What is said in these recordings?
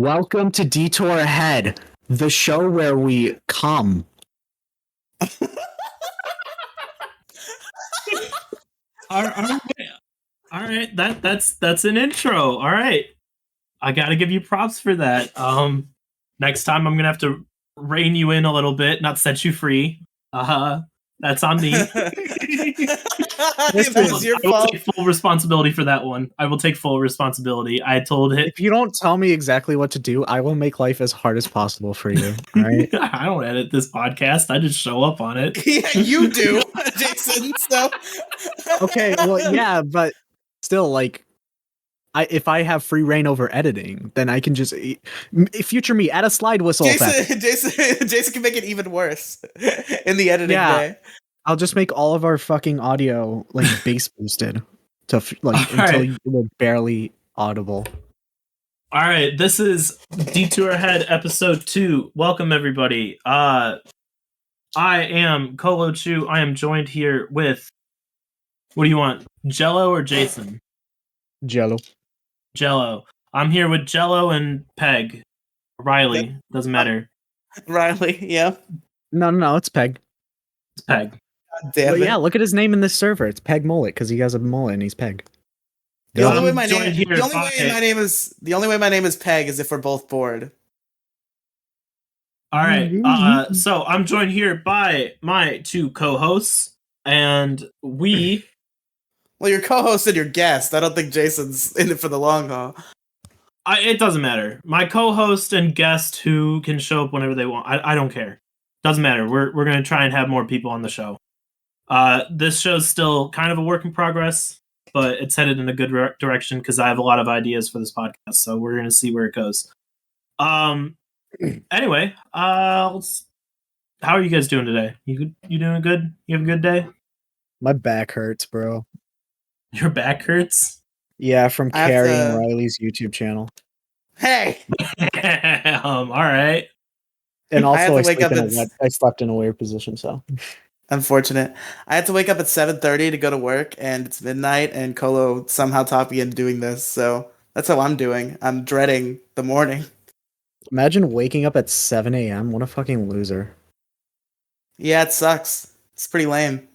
Welcome to Detour Ahead, the show where we come. All right. That's an intro. All right, I gotta give you props for that. Next time I'm gonna have to rein you in a little bit, not set you free. That's on me. That's your I will fault. take full responsibility for that one. I will take full responsibility. I told it. If you don't tell me exactly what to do, I will make life as hard as possible for you. All right. I don't edit this podcast. I just show up on it. Yeah, you do, Jason. So Okay. Well, yeah, but still, like, if I have free reign over editing, then I can just future me add a slide whistle effect. Jason can make it even worse in the editing bay. I'll just make all of our fucking audio like bass boosted to until you're barely audible. All right, this is Detour Ahead episode 2. Welcome everybody. I am Colo Chu. I am joined here with, what do you want, jELeeoo or Jason? jELeeoo. I'm here with jELeeoo and Peg. Riely, doesn't matter. Riely, yeah. No, it's Peg. It's Peg. God damn it. Yeah, look at his name in this server. It's Peg Mullet because he has a mullet and he's Peg. The only way my name is Peg is if we're both bored. All right. So I'm joined here by my two co-hosts, and we. Well, your co-host and your guest. I don't think Jason's in it for the long haul. It doesn't matter. My co-host and guest who can show up whenever they want. I don't care. Doesn't matter. We're gonna try and have more people on the show. This show's still kind of a work in progress, but it's headed in a good direction because I have a lot of ideas for this podcast. So we're gonna see where it goes. Anyway, how are you guys doing today? You doing good? You have a good day? My back hurts, bro. Your back hurts? Yeah, from carrying Riley's YouTube channel. Hey. All right. And also, I slept in a weird position, so. Unfortunate. I had to wake up at 7:30 to go to work, and it's midnight, and Colo somehow talked me into doing this, so that's how I'm doing. I'm dreading the morning. Imagine waking up at 7 a.m. What a fucking loser. Yeah, it sucks. It's pretty lame.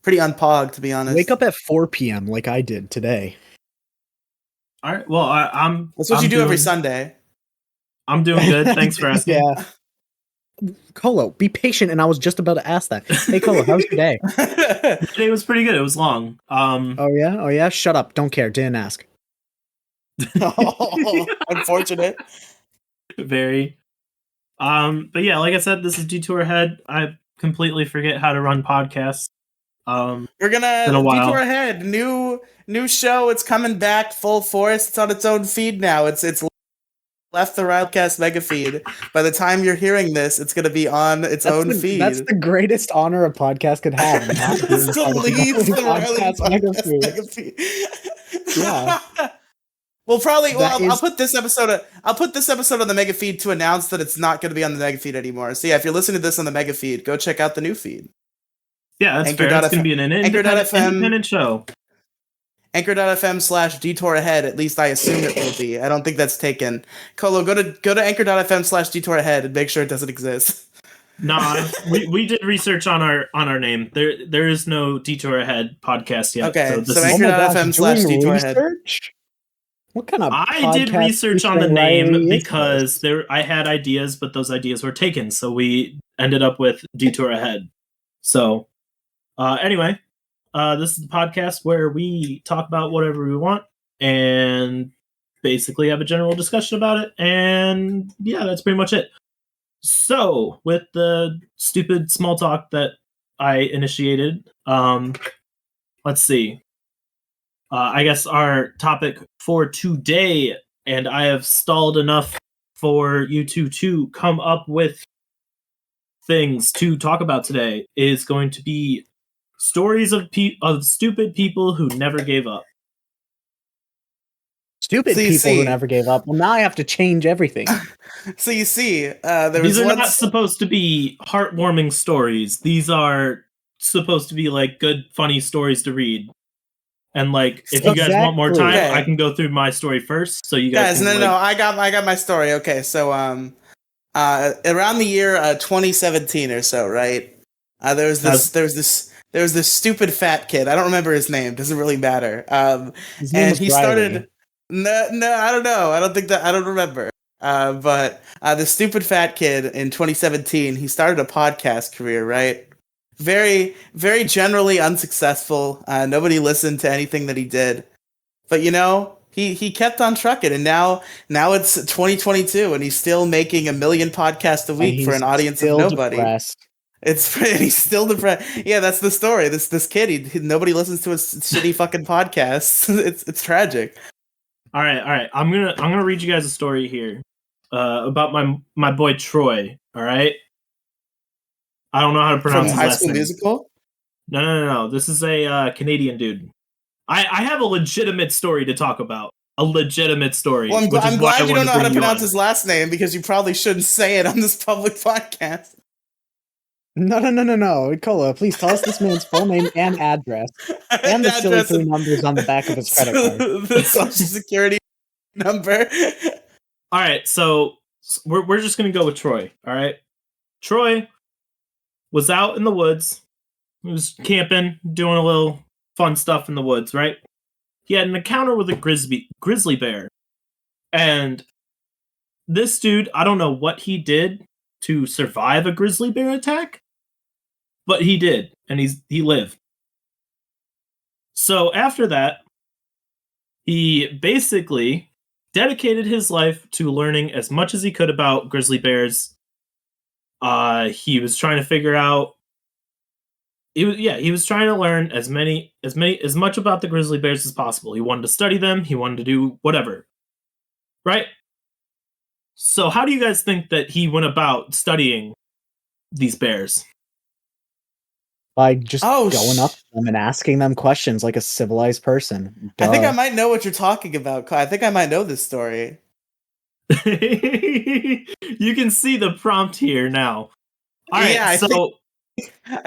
Pretty unpog, to be honest. Wake up at 4 p.m. like I did today. All right. Well, that's what you do every Sunday. I'm doing good. Thanks for asking. Yeah. Colo, be patient. And I was just about to ask that. Hey, Colo, how's your day? Today was pretty good. It was long. Oh yeah. Shut up. Don't care. Didn't ask. Oh, unfortunate. Very. But yeah, like I said, this is Detour Ahead. I completely forget how to run podcasts. We're gonna Detour Ahead. New show. It's coming back full force. It's on its own feed now. It's left the Rilecast mega feed. By the time you're hearing this, it's gonna be on its own feed. That's the greatest honor a podcast could have. It's to leave the Rilecast mega feed. Yeah. I'll put this episode on the mega feed to announce that it's not going to be on the mega feed anymore. So yeah, if you're listening to this on the mega feed, go check out the new feed. Yeah, that's fair. It's going to be an independent show. Anchor.fm/Detour Ahead. At least I assume it will be. I don't think that's taken. Colo, go to Anchor.fm/Detour Ahead and make sure it doesn't exist. Nah, we did research on our name. There is no Detour Ahead podcast yet. Okay, so Anchor.fm/Detour Ahead. What kind of I did research on the name because I had ideas, but those ideas were taken, so we ended up with Detour Ahead. So, anyway, this is the podcast where we talk about whatever we want and basically have a general discussion about it. And yeah, that's pretty much it. So, with the stupid small talk that I initiated, let's see. I guess our topic for today, and I have stalled enough for you two to come up with things to talk about today, is going to be stories of stupid people who never gave up. Stupid people who never gave up. Well, now I have to change everything. So you see, these are not supposed to be heartwarming stories. These are supposed to be like good, funny stories to read. And like, if you guys want more time, I can go through my story first. So you guys, no, I got my story. Okay, so around the year 2017 or so, right? There was this stupid fat kid. I don't remember his name. Doesn't really matter. His name was Riely. Started. No, I don't know. I don't remember. But the stupid fat kid in 2017, he started a podcast career, right? Very, very generally unsuccessful. Nobody listened to anything that he did. But he kept on trucking, and now it's 2022, and he's still making 1 million podcasts a week for an audience of nobody. Depressed. He's still depressed. Yeah, that's the story. This kid, nobody listens to his shitty fucking podcasts. It's tragic. All right. I'm gonna read you guys a story here about my boy Troy. All right. I don't know how to pronounce his last name. High School Musical? No. This is a Canadian dude. I have a legitimate story to talk about. A legitimate story. Well, I'm glad you don't know how to pronounce his last name, because you probably shouldn't say it on this public podcast. No. Colo, please tell us this man's full name and address. And the silly 3 numbers on the back of his credit card. The social security number. All right, so we're just going to go with Troy, all right? Troy was out in the woods. He was camping, doing a little fun stuff in the woods, right? He had an encounter with a grizzly bear. And this dude, I don't know what he did to survive a grizzly bear attack, but he did, and he lived. So after that, he basically dedicated his life to learning as much as he could about grizzly bears. He was trying to figure out. He was trying to learn as much about the grizzly bears as possible. He wanted to study them. He wanted to do whatever, right? So, how do you guys think that he went about studying these bears? By just going up to them and asking them questions like a civilized person. Duh. I think I might know what you're talking about. I think I might know this story. You can see the prompt here now. All right, I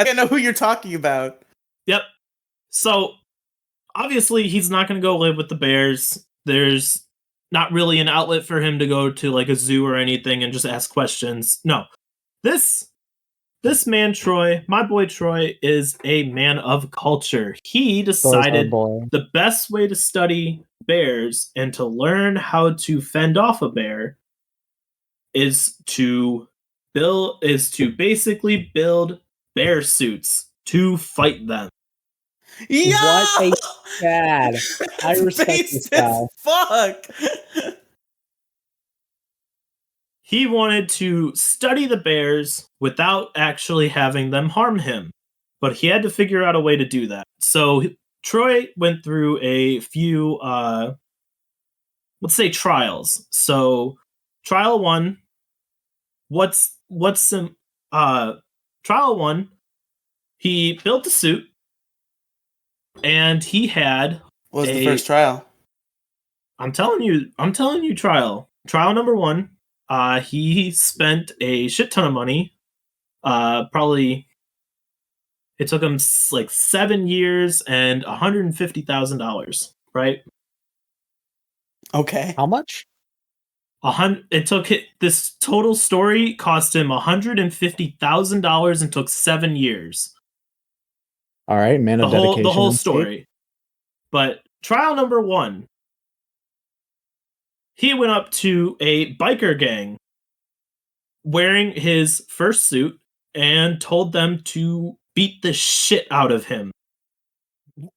don't know who you're talking about. Yep. So, obviously, he's not going to go live with the bears. There's not really an outlet for him to go to like a zoo or anything and just ask questions. No. This man, Troy, my boy Troy, is a man of culture. He decided the best way to study bears and to learn how to fend off a bear is to basically build bear suits to fight them. Yeah! What a dad. I respect this guy. Fuck! He wanted to study the bears without actually having them harm him. But he had to figure out a way to do that. So Troy went through a few, let's say, trials. So trial 1, trial 1, he built a suit, and he had what was the first trial? I'm telling you trial number 1. He spent a shit ton of money. Probably it took him like 7 years and $150,000, right? Okay. How much? This total story cost him $150,000 and took 7 years. All right, man of dedication. The whole story. But trial number 1, he went up to a biker gang wearing his first suit and told them to beat the shit out of him.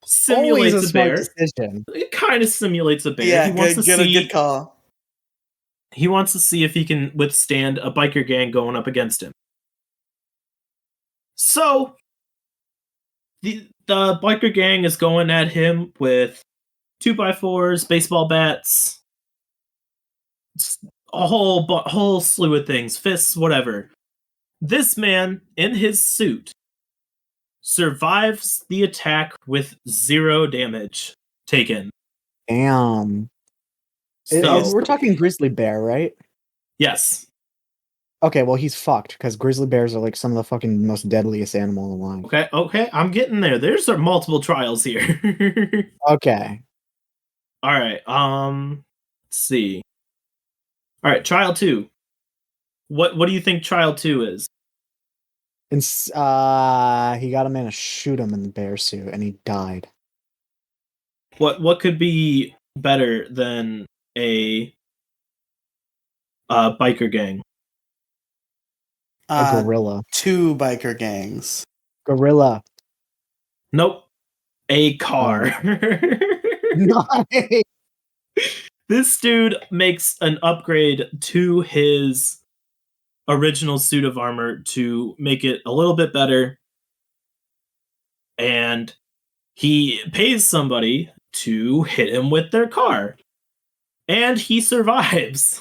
Simulates a bear. Decision. It kind of simulates a bear. Yeah, good call. He wants to see if he can withstand a biker gang going up against him. So the biker gang is going at him with 2x4s, baseball bats, a whole slew of things, fists, whatever. This man, in his suit, survives the attack with 0 damage taken. Damn. So, we're talking grizzly bear, right? Yes. Okay, well he's fucked because grizzly bears are like some of the fucking most deadliest animal alive. Okay, I'm getting there. There's multiple trials here. Okay. All right. Let's see. All right, trial 2. What do you think trial 2 is? And he got a man to shoot him in the bear suit, and he died. What could be better than a biker gang? A gorilla. 2 biker gangs. Gorilla. Nope. A car. Nice. This dude makes an upgrade to his original suit of armor to make it a little bit better. And he pays somebody to hit him with their car. And he survives.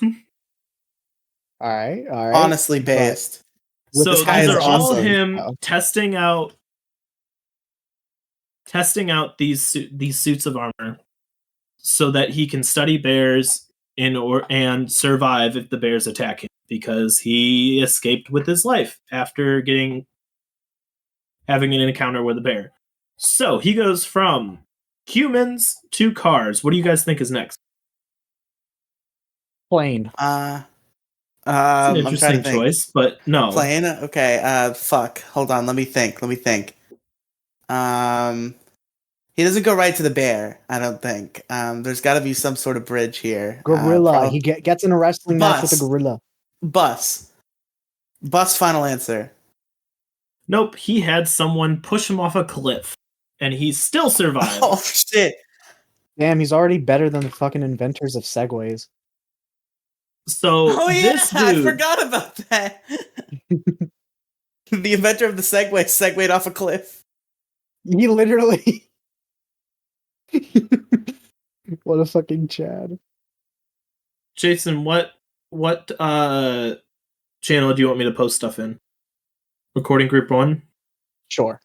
All right. Honestly based. So these are all him testing out these suits of armor so that he can study bears and survive if the bears attack him, because he escaped with his life after having an encounter with a bear. So he goes from humans to cars. What do you guys think is next? Plane. It's an interesting choice, but no. Plane? Okay, fuck. Hold on, let me think. He doesn't go right to the bear, I don't think. There's gotta be some sort of bridge here. Gorilla. He gets in a wrestling match with a gorilla. Bus, final answer. Nope, he had someone push him off a cliff, and he still survived. Oh, shit. Damn, he's already better than the fucking inventors of Segways. So, this dude... I forgot about that. The inventor of the Segway segued off a cliff. He literally... What a fucking Chad. Jason, what channel do you want me to post stuff in? Recording group 1? Sure.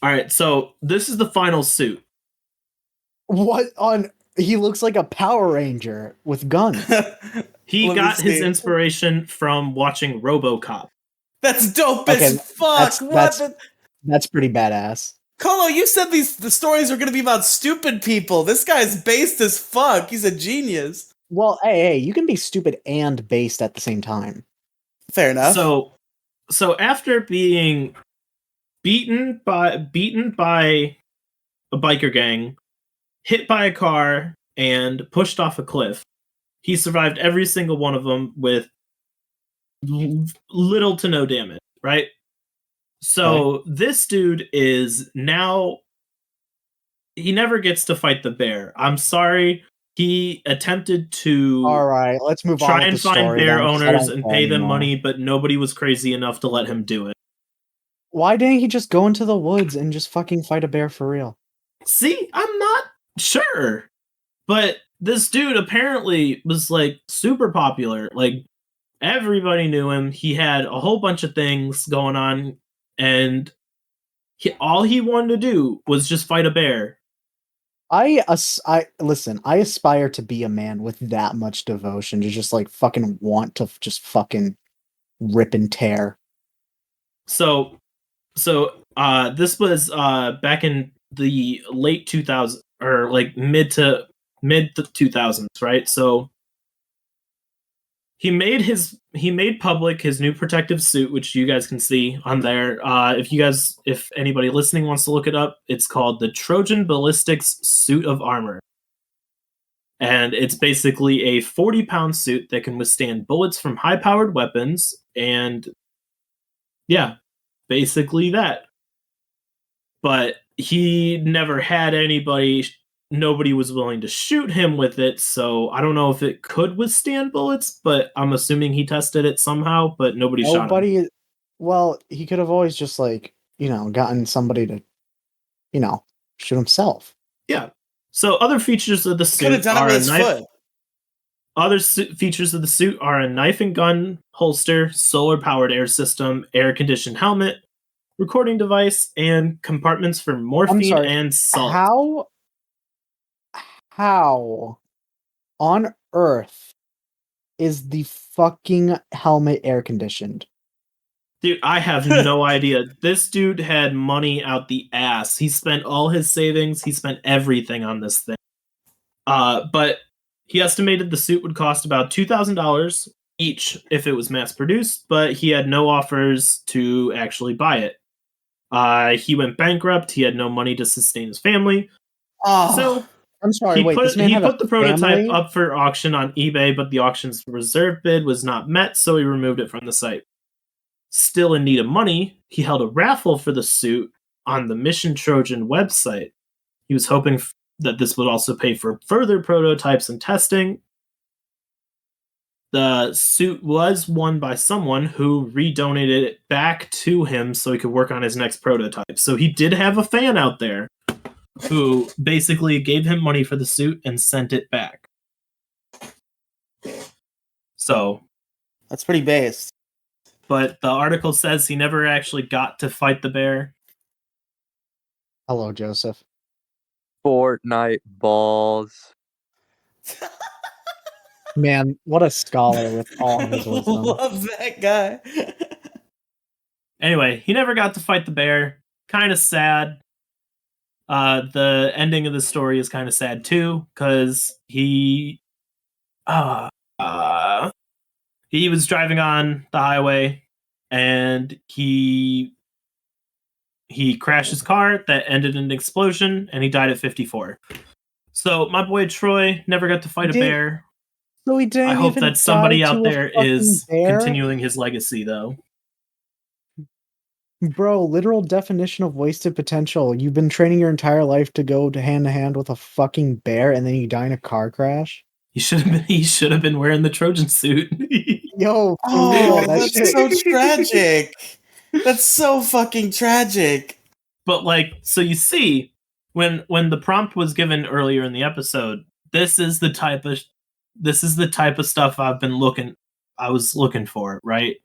Alright, so this is the final suit. What on... He looks like a Power Ranger with guns. He got his inspiration from watching RoboCop. That's dope as fuck! That's pretty badass. Colo, you said the stories are going to be about stupid people. This guy's based as fuck. He's a genius. Well, hey, you can be stupid and based at the same time. Fair enough. So after being beaten by a biker gang, hit by a car, and pushed off a cliff, he survived every single one of them with little to no damage, right? So this dude is now... He never gets to fight the bear. I'm sorry. He attempted to... Alright, let's move on. Try and find bear owners and pay them money, but nobody was crazy enough to let him do it. Why didn't he just go into the woods and just fucking fight a bear for real? See, I'm not sure. But this dude apparently was, like, super popular. Like, everybody knew him. He had a whole bunch of things going on, and all he wanted to do was just fight a bear. Listen, I aspire to be a man with that much devotion to just, like, fucking want to just fucking rip and tear. So this was back in the late 2000s, or like mid 2000s, right? So he made public his new protective suit, which you guys can see on there. If anybody listening wants to look it up, it's called the Trojan Ballistics Suit of Armor. And it's basically a 40-pound suit that can withstand bullets from high-powered weapons, and yeah, basically that. But he never had nobody was willing to shoot him with it, so I don't know if it could withstand bullets, but I'm assuming he tested it somehow, but nobody shot him. Well, he could have always just, like, gotten somebody to, shoot himself. Yeah. So other features of the suit are a knife. Other features of the suit are a knife and gun holster, solar-powered air system, air-conditioned helmet, recording device, and compartments for morphine and salt. How on earth is the fucking helmet air conditioned? Dude, I have no idea. This dude had money out the ass. He spent all his savings. He spent everything on this thing. But he estimated the suit would cost about $2,000 each if it was mass produced, but he had no offers to actually buy it. He went bankrupt. He had no money to sustain his family. So I'm sorry. Wait, this man he had put the prototype family? up for auction on eBay, but the auction's reserve bid was not met, so he removed it from the site. Still in need of money, he held a raffle for the suit on the Mission Trojan website. He was hoping that this would also pay for further prototypes and testing. The suit was won by someone who redonated it back to him so he could work on his next prototype. So he did have a fan out there who basically gave him money for the suit and sent it back. So that's pretty based. But the article says he never actually got to fight the bear. Hello, Joseph. Fortnite balls. Man, what a scholar with all his wisdom. Love that guy. Anyway, he never got to fight the bear. Kind of sad. The ending of the story is kind of sad too, because he was driving on the highway and he crashed his car that ended in an explosion and he died at 54. So my boy Troy never got to fight a bear. So he didn't. I hope that somebody out there is continuing his legacy, though. Bro, literal definition of wasted potential. You've been training your entire life to go to hand with a fucking bear, and then you die in a car crash. He should have been wearing the Trojan suit. Yo, that's so tragic. That's so fucking tragic. But so you see, when the prompt was given earlier in the episode, this is the type of stuff I was looking for, right?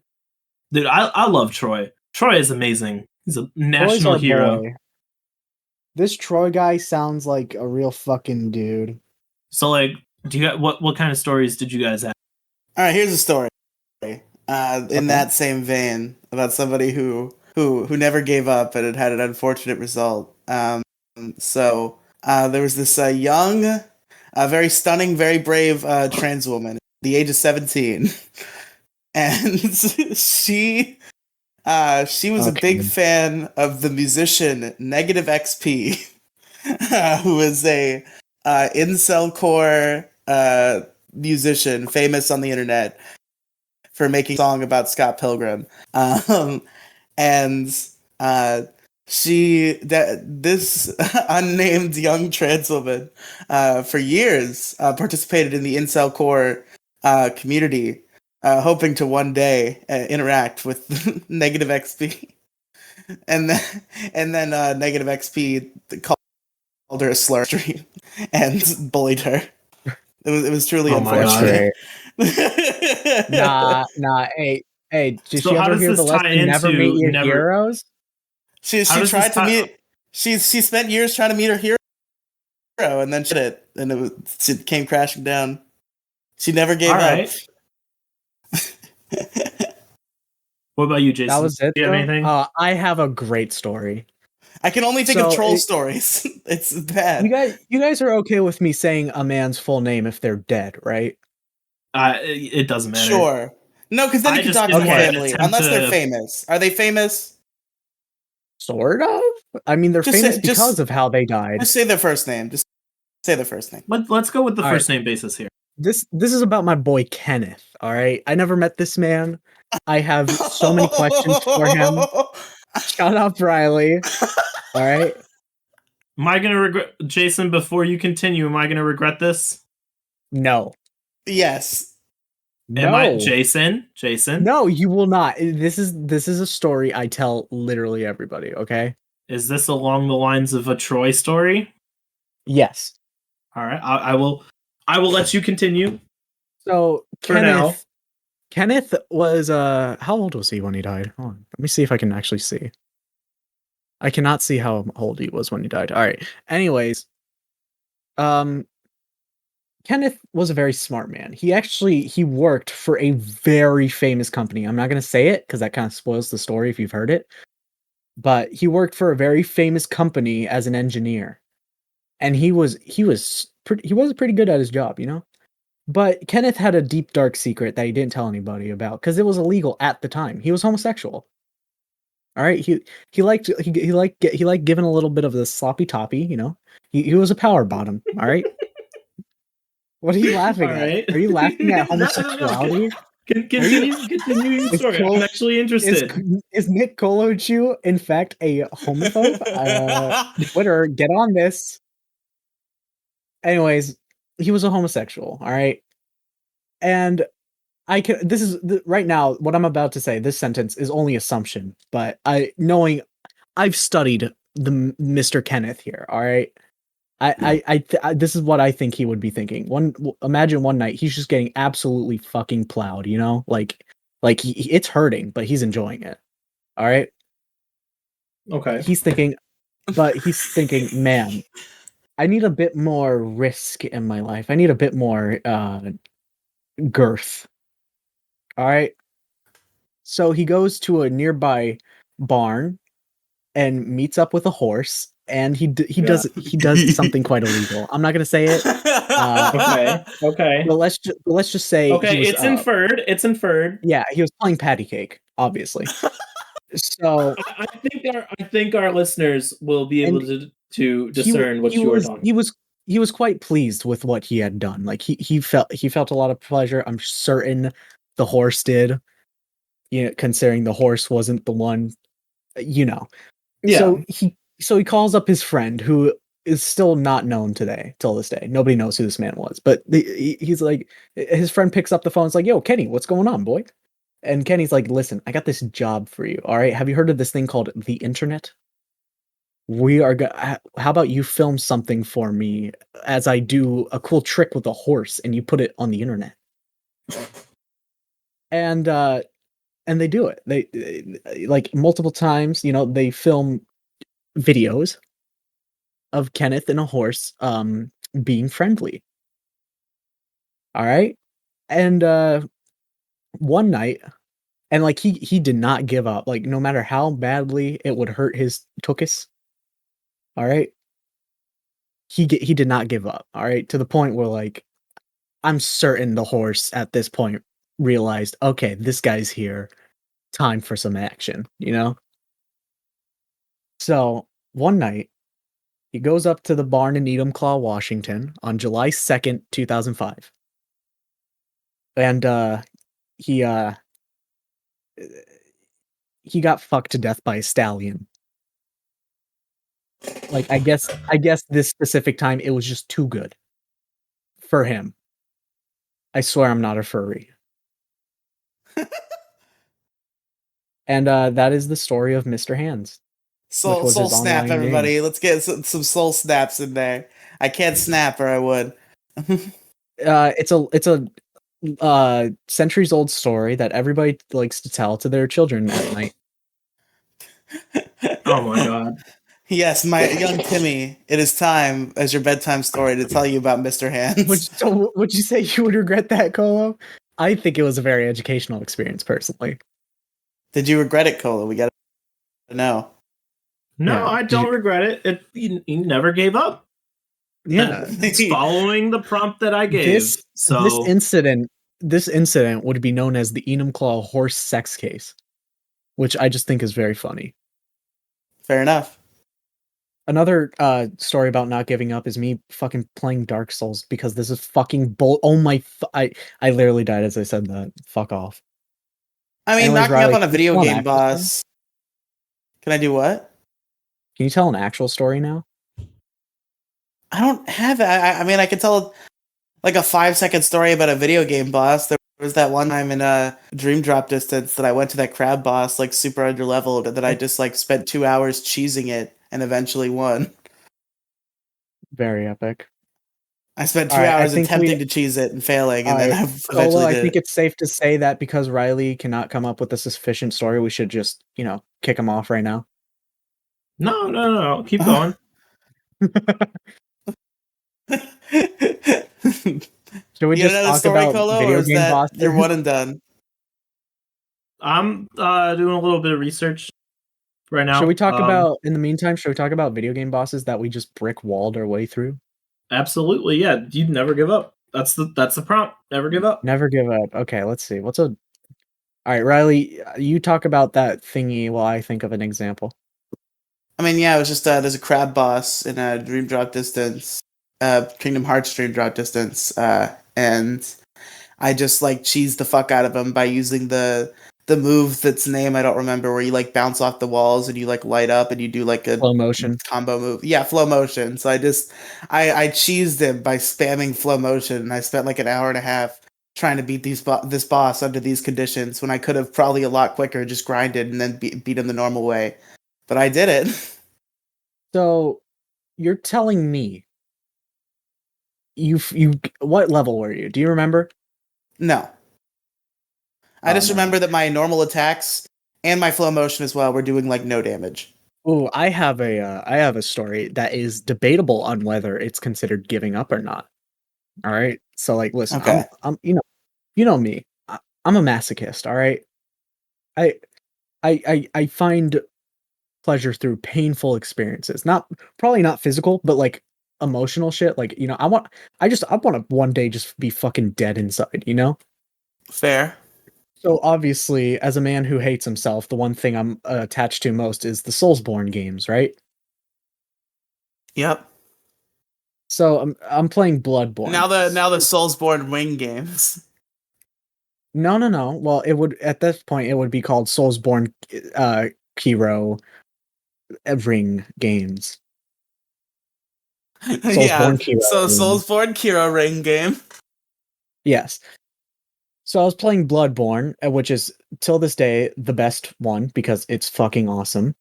Dude, I love Troy. Troy is amazing. He's a national hero. Boy. This Troy guy sounds like a real fucking dude. So do you got what kind of stories did you guys have? All right, here's a story. In that same vein about somebody who never gave up and it had an unfortunate result. So there was this young, very stunning, very brave trans woman, the age of 17, and she was a big fan of the musician Negative XP, who is a incel core musician famous on the internet for making a song about Scott Pilgrim. This unnamed young trans woman for years participated in the incel core community, hoping to one day interact with Negative XP. And then Negative XP called her a slur stream and bullied her. It was truly unfortunate. Nah, hey, did she ever hear the lesson never meet your heroes? She tried to meet. She spent years trying to meet her hero, and then it came crashing down. She never gave up. What about you, Jason? That was it. Do you have anything? I have a great story. I can only think of troll stories. It's bad. You guys are okay with me saying a man's full name if they're dead, right? It doesn't matter. Sure. No, because then you can talk to the family, unless they're famous. Are they famous? Sort of. I mean, they're famous because of how they died. Just say their first name. Just say their first name. Let's go with the first name basis here. This is about my boy Kenneth. All right, I never met this man. I have so many questions for him. Shut up, Riley. All right. Am I gonna regret, Jason? Before you continue, am I gonna regret this? No. Yes. Am I Jason? No, you will not. This is a story I tell literally everybody. Okay. Is this along the lines of a Troy story? Yes. All right. I will let you continue. So Kenneth was how old was he when he died? Hold on. Let me see if I can actually see. I cannot see how old he was when he died. All right. Anyways, Kenneth was a very smart man. He worked for a very famous company. I'm not going to say it because that kind of spoils the story if you've heard it. But he worked for a very famous company as an engineer, and he was pretty good at his job, you know. But Kenneth had a deep dark secret that he didn't tell anybody about because it was illegal at the time. He was homosexual. All right, he liked giving a little bit of the sloppy toppy, you know. He was a power bottom. All right. What are you laughing at? Right. Are you laughing at homosexuality? Continue your story. I'm actually interested. Is Nick Colo in fact a homophobe? Twitter, get on this. Anyways, he was a homosexual, all right? And right now, what I'm about to say, this sentence is only assumption, but I've studied the Mr. Kenneth here, all right? This is what I think he would be thinking. Imagine one night he's just getting absolutely fucking plowed, you know, like it's hurting, but he's enjoying it. All right. Okay. He's thinking, man, I need a bit more risk in my life. I need a bit more girth. All right. So he goes to a nearby barn and meets up with a horse. And he does something quite illegal. I'm not gonna say it. Okay. But let's just say it's inferred. It's inferred. Yeah, he was playing patty cake, obviously. So I think our listeners will be able to discern what you are talking. He was quite pleased with what he had done. Like he felt a lot of pleasure. I'm certain the horse did. You know, considering the horse wasn't the one, you know. Yeah. So he calls up his friend, who is still not known till this day. Nobody knows who this man was. But he's like, his friend picks up the phone. It's like, yo, Kenny, what's going on, boy? And Kenny's like, listen, I got this job for you. All right. Have you heard of this thing called the internet? How about you film something for me as I do a cool trick with a horse and you put it on the internet? And they do it. They like multiple times, you know, they film videos of Kenneth and a horse being friendly. All right. And one night, and like he did not give up, like no matter how badly it would hurt his tuchus. All right. He did not give up. All right. To the point where, like, I'm certain the horse at this point realized, okay, this guy's here. Time for some action, you know? So one night, he goes up to the barn in Enumclaw, Washington on July 2nd, 2005. And he got fucked to death by a stallion. Like, I guess this specific time it was just too good for him. I swear I'm not a furry. And that is the story of Mr. Hands. Soul snap, everybody. Game. Let's get some soul snaps in there. I can't snap, or I would. It's a centuries old story that everybody likes to tell to their children at night. Oh my god. Yes, my young Timmy, it is time as your bedtime story to tell you about Mr. Hands. Would you say you would regret that, Colo? I think it was a very educational experience, personally. Did you regret it, Colo? We gotta know. No, yeah. I don't regret it. He never gave up. Yeah, it's following the prompt that I gave. This incident would be known as the Enumclaw horse sex case, which I just think is very funny. Fair enough. Another story about not giving up is me fucking playing Dark Souls because this is fucking oh my! I literally died as I said that. Fuck off. I mean, knocking up on a video game boss. Can I do what? Can you tell an actual story now? I don't have it. I mean, I can tell like a 5-second story about a video game boss. There was that one time in Dream Drop Distance that I went to that crab boss like super underleveled, and then I just like spent 2 hours cheesing it and eventually won. Very epic. I spent 2 hours attempting to cheese it and failing, and then I eventually did. I think it's safe to say that because Riely cannot come up with a sufficient story, we should just, you know, kick him off right now. No. Keep going. Should we You just know the talk story, about Colo, or video is game that bosses? you're one and done? I'm doing a little bit of research right now. Should we talk about, in the meantime, should we talk about video game bosses that we just brick walled our way through? Absolutely, yeah. You'd never give up. That's the prompt. Never give up. Never give up. Okay, let's see. All right, Riley, you talk about that thingy while I think of an example. I mean, yeah, it was just there's a crab boss in a Dream Drop Distance, Kingdom Hearts Dream Drop Distance, and I just like cheesed the fuck out of him by using the move that's name I don't remember, where you like bounce off the walls and you like light up and you do like a Slow motion combo move. Yeah, flow motion. So I cheesed him by spamming flow motion, and I spent like an hour and a half trying to beat this boss under these conditions when I could have probably a lot quicker just grinded and then beat him the normal way. But I did it. So you're telling me you what level were you? Do you remember? No. I just remember that my normal attacks and my flow motion as well were doing like no damage. Oh, I have a story that is debatable on whether it's considered giving up or not. All right. So like, listen, Okay. I'm you know me. I'm a masochist. All right. I find pleasure through painful experiences. Probably not physical, but like emotional shit. Like, I want to one day just be fucking dead inside, Fair. So obviously, as a man who hates himself, the one thing I'm attached to most is the Soulsborne games, right? Yep. So I'm playing Bloodborne. Now the Soulsborne wing games. No. Well, it would at this point it would be called Soulsborne Hero Ring games. Yeah. So Soulsborne Hero Ring game. Yes. So I was playing Bloodborne, which is till this day the best one because it's fucking awesome.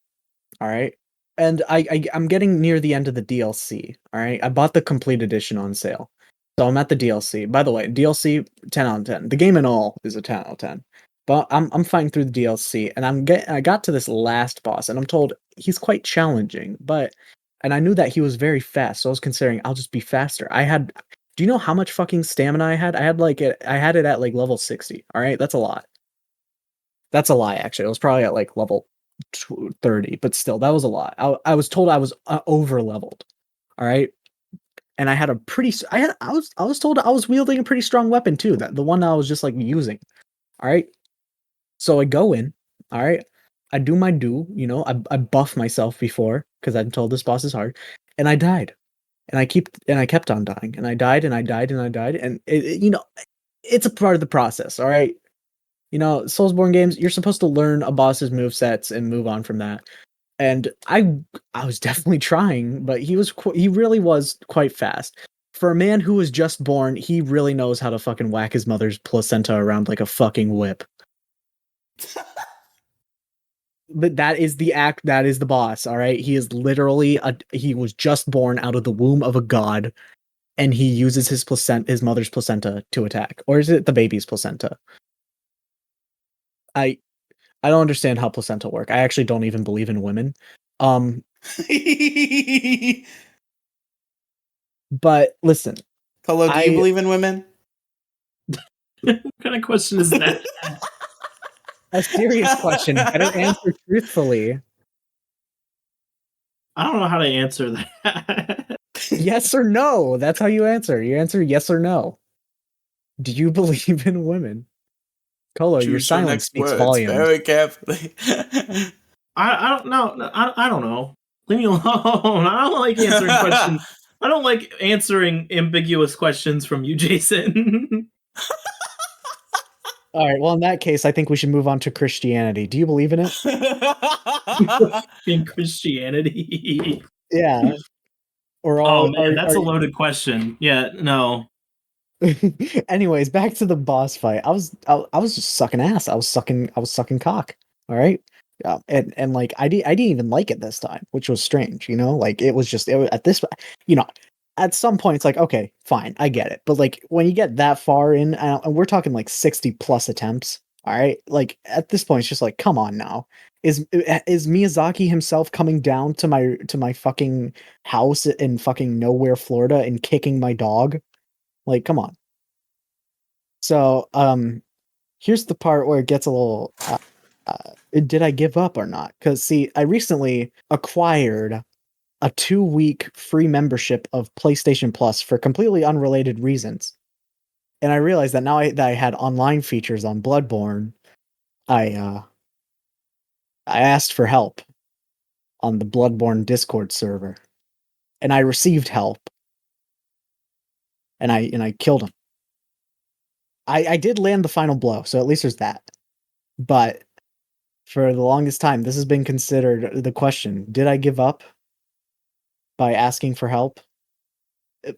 All right. And I'm getting near the end of the DLC. All right. I bought the complete edition on sale. So I'm at the DLC. By the way, DLC 10 out of 10. The game in all is a 10 out of 10. But I'm fighting through the DLC and I got to this last boss and I'm told he's quite challenging, and I knew that he was very fast, so I was considering I'll just be faster. Do you know how much fucking stamina I had? I had it at like level 60. All right, that's a lot. That's a lie, actually. It was probably at like level 30, but still, that was a lot. I was told I was over leveled. All right, and I had I was told I was wielding a pretty strong weapon too. That the one I was just like using. All right, so I go in. All right, I do my I buff myself before because I'm told this boss is hard, and I died. And I kept on dying, and I died, and I died, and I died, and it's a part of the process, all right? Soulsborne games, you're supposed to learn a boss's movesets and move on from that. And I was definitely trying, but he really was quite fast. For a man who was just born, he really knows how to fucking whack his mother's placenta around like a fucking whip. But that is the boss, all right? He is literally he was just born out of the womb of a god, and he uses his mother's placenta to attack. Or is it the baby's placenta? I don't understand how placenta work. I actually don't even believe in women. But listen. Colo, do you believe in women? What kind of question is that? A serious question. Better answer truthfully. I don't know how to answer that. Yes or no. That's how you answer. You answer yes or no. Do you believe in women? Colo, your silence speaks volumes. Very carefully. I don't know. I don't know. Leave me alone. I don't like answering questions. I don't like answering ambiguous questions from you, Jason. All right. Well, in that case, I think we should move on to Christianity. Do you believe in it? In Christianity? Yeah. That's a loaded question. Yeah, no. Anyways, back to the boss fight. I was just sucking ass. I was sucking cock. All right. And like I didn't even like it this time, which was strange, like it was at this, at some point it's like, okay, fine, I get it. But like when you get that far in, and we're talking like 60 plus attempts, all right, like at this point it's just like, come on now. Is Miyazaki himself coming down to my fucking house in fucking nowhere, Florida, and kicking my dog? Like, come on. So, here's the part where it gets a little, did I give up or not? Because, see, I recently acquired a 2-week free membership of PlayStation Plus for completely unrelated reasons. And I realized that now that I had online features on Bloodborne, I asked for help on the Bloodborne Discord server. And I received help. And I killed him. I did land the final blow, so at least there's that. But for the longest time, this has been considered the question. Did I give up by asking for help?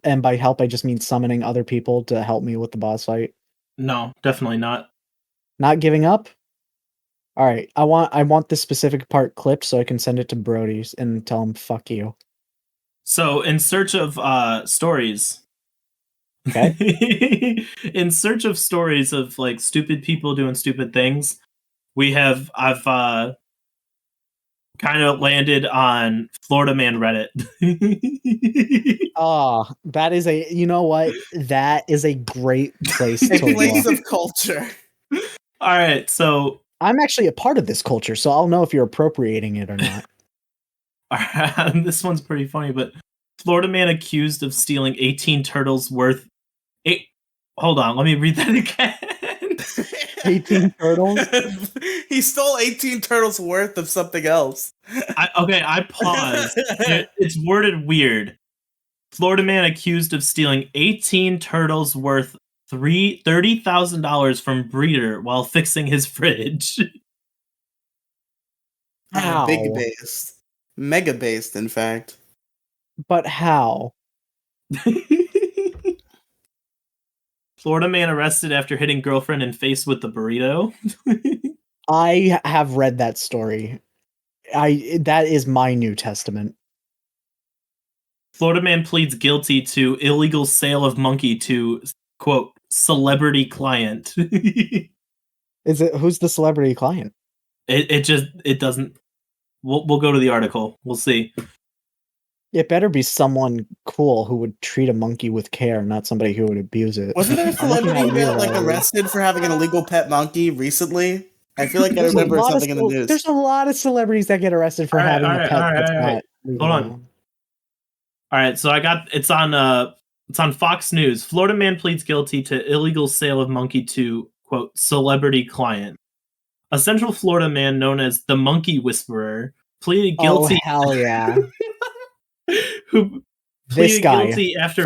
And by help, I just mean summoning other people to help me with the boss fight. No, definitely not. Not giving up? Alright, I want this specific part clipped so I can send it to Brody's and tell him, fuck you. So, in search of stories... Okay. In search of stories of, like, stupid people doing stupid things, I've kind of landed on Florida Man Reddit. That is you know what? That is a great place to a place of culture. All right, so I'm actually a part of this culture, so I'll know if you're appropriating it or not. This one's pretty funny, but Florida man accused of stealing 18 turtles worth... Hold on, let me read that again. 18 turtles? He stole 18 turtles worth of something else. I paused. It's worded weird. Florida man accused of stealing 18 turtles worth $30,000 from breeder while fixing his fridge. How? Big based. Mega based, in fact. But how? Florida man arrested after hitting girlfriend in face with the burrito. I have read that story. That is my New Testament. Florida man pleads guilty to illegal sale of monkey to, quote, celebrity client. Who's the celebrity client? It doesn't... We'll go to the article. We'll see. It better be someone cool who would treat a monkey with care, not somebody who would abuse it. Wasn't there a celebrity who got arrested for having an illegal pet monkey recently? I feel like I remember something in the news. There's a lot of celebrities that get arrested for having a pet that's not legal. Hold on. All right, so it's on Fox News. Florida man pleads guilty to illegal sale of monkey to, quote, celebrity client. A Central Florida man known as the Monkey Whisperer pleaded guilty. Oh, hell yeah. Who pleaded guilty after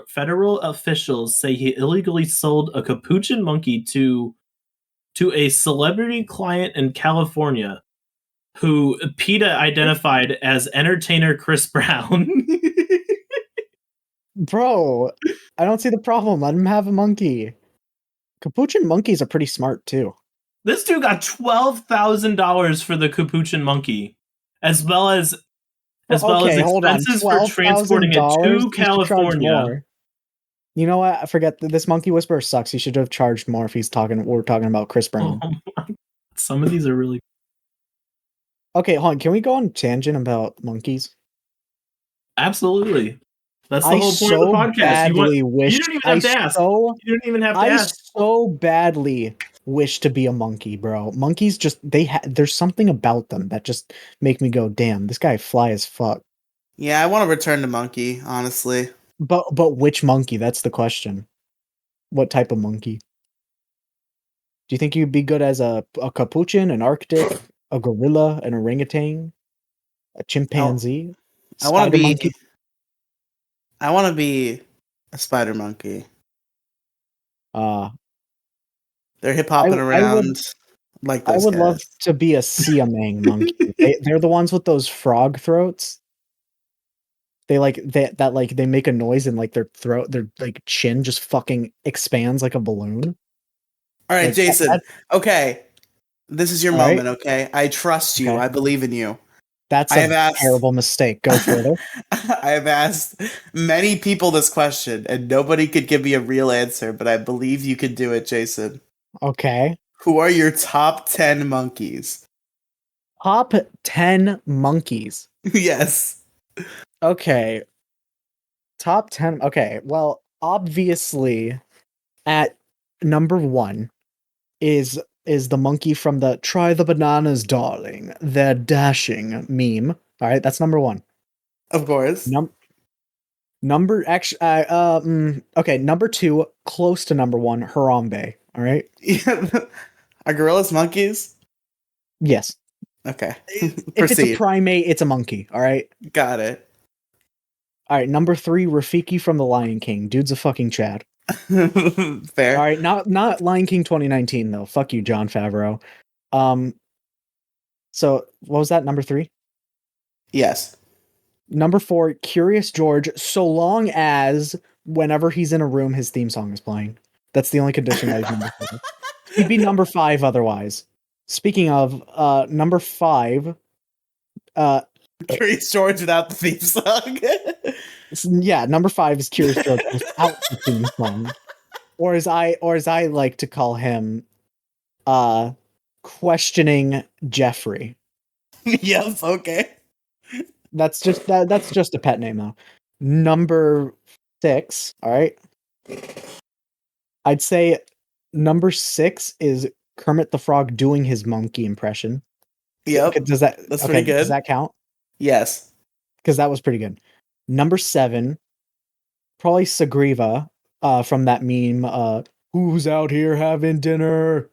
federal officials say he illegally sold a capuchin monkey to a celebrity client in California, who PETA identified as entertainer Chris Brown. Bro, I don't see the problem. Let him have a monkey. Capuchin monkeys are pretty smart too. This dude got $12,000 for the capuchin monkey, as well as expenses for transporting it to California. You know what? I forget this monkey whisperer sucks. He should have charged more if we're talking about Chris Brown. Some of these are really... Okay, hold on. Can we go on tangent about monkeys? Absolutely. That's the whole point of the podcast. You don't even have to ask. You don't even have to ask. I so badly wish to be a monkey, bro. Monkeys just there's something about them that just make me go, damn, this guy fly as fuck. Yeah, I want to return to monkey, honestly. But which monkey? That's the question. What type of monkey? Do you think you'd be good as a capuchin, an Arctic, a gorilla, an orangutan, a chimpanzee? I want to be a spider monkey. They're hip hopping around like those I would guys. love to be a siamang monkey. They're the ones with those frog throats. They make a noise and like their throat, their like chin just fucking expands like a balloon. All right, like, Jason. Okay, this is your moment. Right? Okay, I trust you. Okay. I believe in you. That's a terrible mistake. Go further. I have asked many people this question, and nobody could give me a real answer. But I believe you could do it, Jason. Okay. Who are your top 10 monkeys? Top 10 monkeys. Yes. Okay. Top 10. Okay, well, obviously, at number 1 is the monkey from the "Try the bananas, darling. They're dashing" meme. All right, that's number 1. Of course. Number actually, okay, number 2, close to number 1, Harambe. All right. Are gorillas monkeys? Yes. Okay. If it's a primate, it's a monkey. All right. Got it. All right. Number 3, Rafiki from The Lion King. Dude's a fucking Chad. Fair. All right. Not Lion King 2019 though. Fuck you, Jon Favreau. So what was that? Number 3? Yes. Number 4, Curious George. So long as whenever he's in a room, his theme song is playing. That's the only condition that he's number 4. He'd be number 5 otherwise. Speaking of, number 5, Curious George without the theme song. yeah, number 5 is Curious George without the theme song, or as I like to call him, questioning Jeffrey. Yes. Okay. That's just a pet name though. Number 6. All right. I'd say number 6 is Kermit the Frog doing his monkey impression. Yep. That's pretty good. Does that count? Yes. Because that was pretty good. Number 7, probably Sagriva, from that meme, "Who's out here having dinner?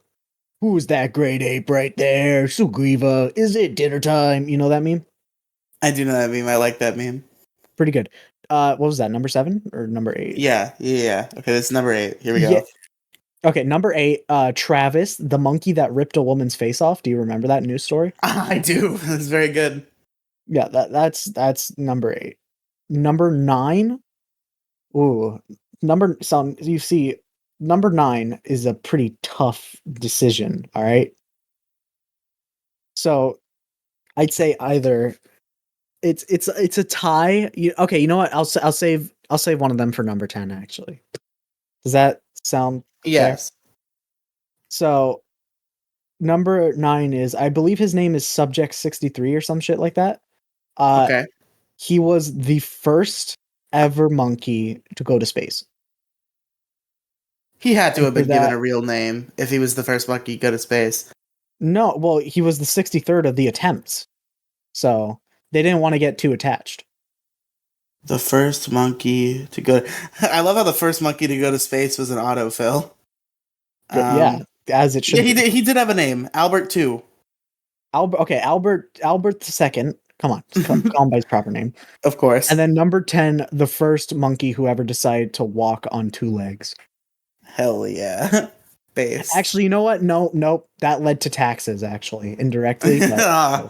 Who's that great ape right there? Sugriva, is it dinner time?" You know that meme? I do know that meme. I like that meme. Pretty good. What was that? Number 7 or number 8? Yeah. Okay, this is number 8. Here we go. Yeah. Okay, number 8, Travis, the monkey that ripped a woman's face off. Do you remember that news story? I do. That's very good. Yeah, that's number 8. Number 9. Ooh, you see, number 9 is a pretty tough decision. All right. So I'd say either it's a tie. Okay, you know what? I'll save one of them for number 10. Actually, does that sound yes fair? So number 9 is, I believe his name is Subject 63 or some shit like that. Okay. He was the first ever monkey to go to space. He had to have been given a real name if he was the first monkey to go to space. No, well, he was the 63rd of the attempts. So they didn't want to get too attached. The first monkey to go... I love how the first monkey to go to space was an autofill. Yeah, as it should be. He did have a name. Albert II. Albert II. Come on, call him by his proper name. Of course. And then number 10, the first monkey who ever decided to walk on 2 legs. Hell yeah. Base. Actually, you know what? Nope. That led to taxes, actually, indirectly. But,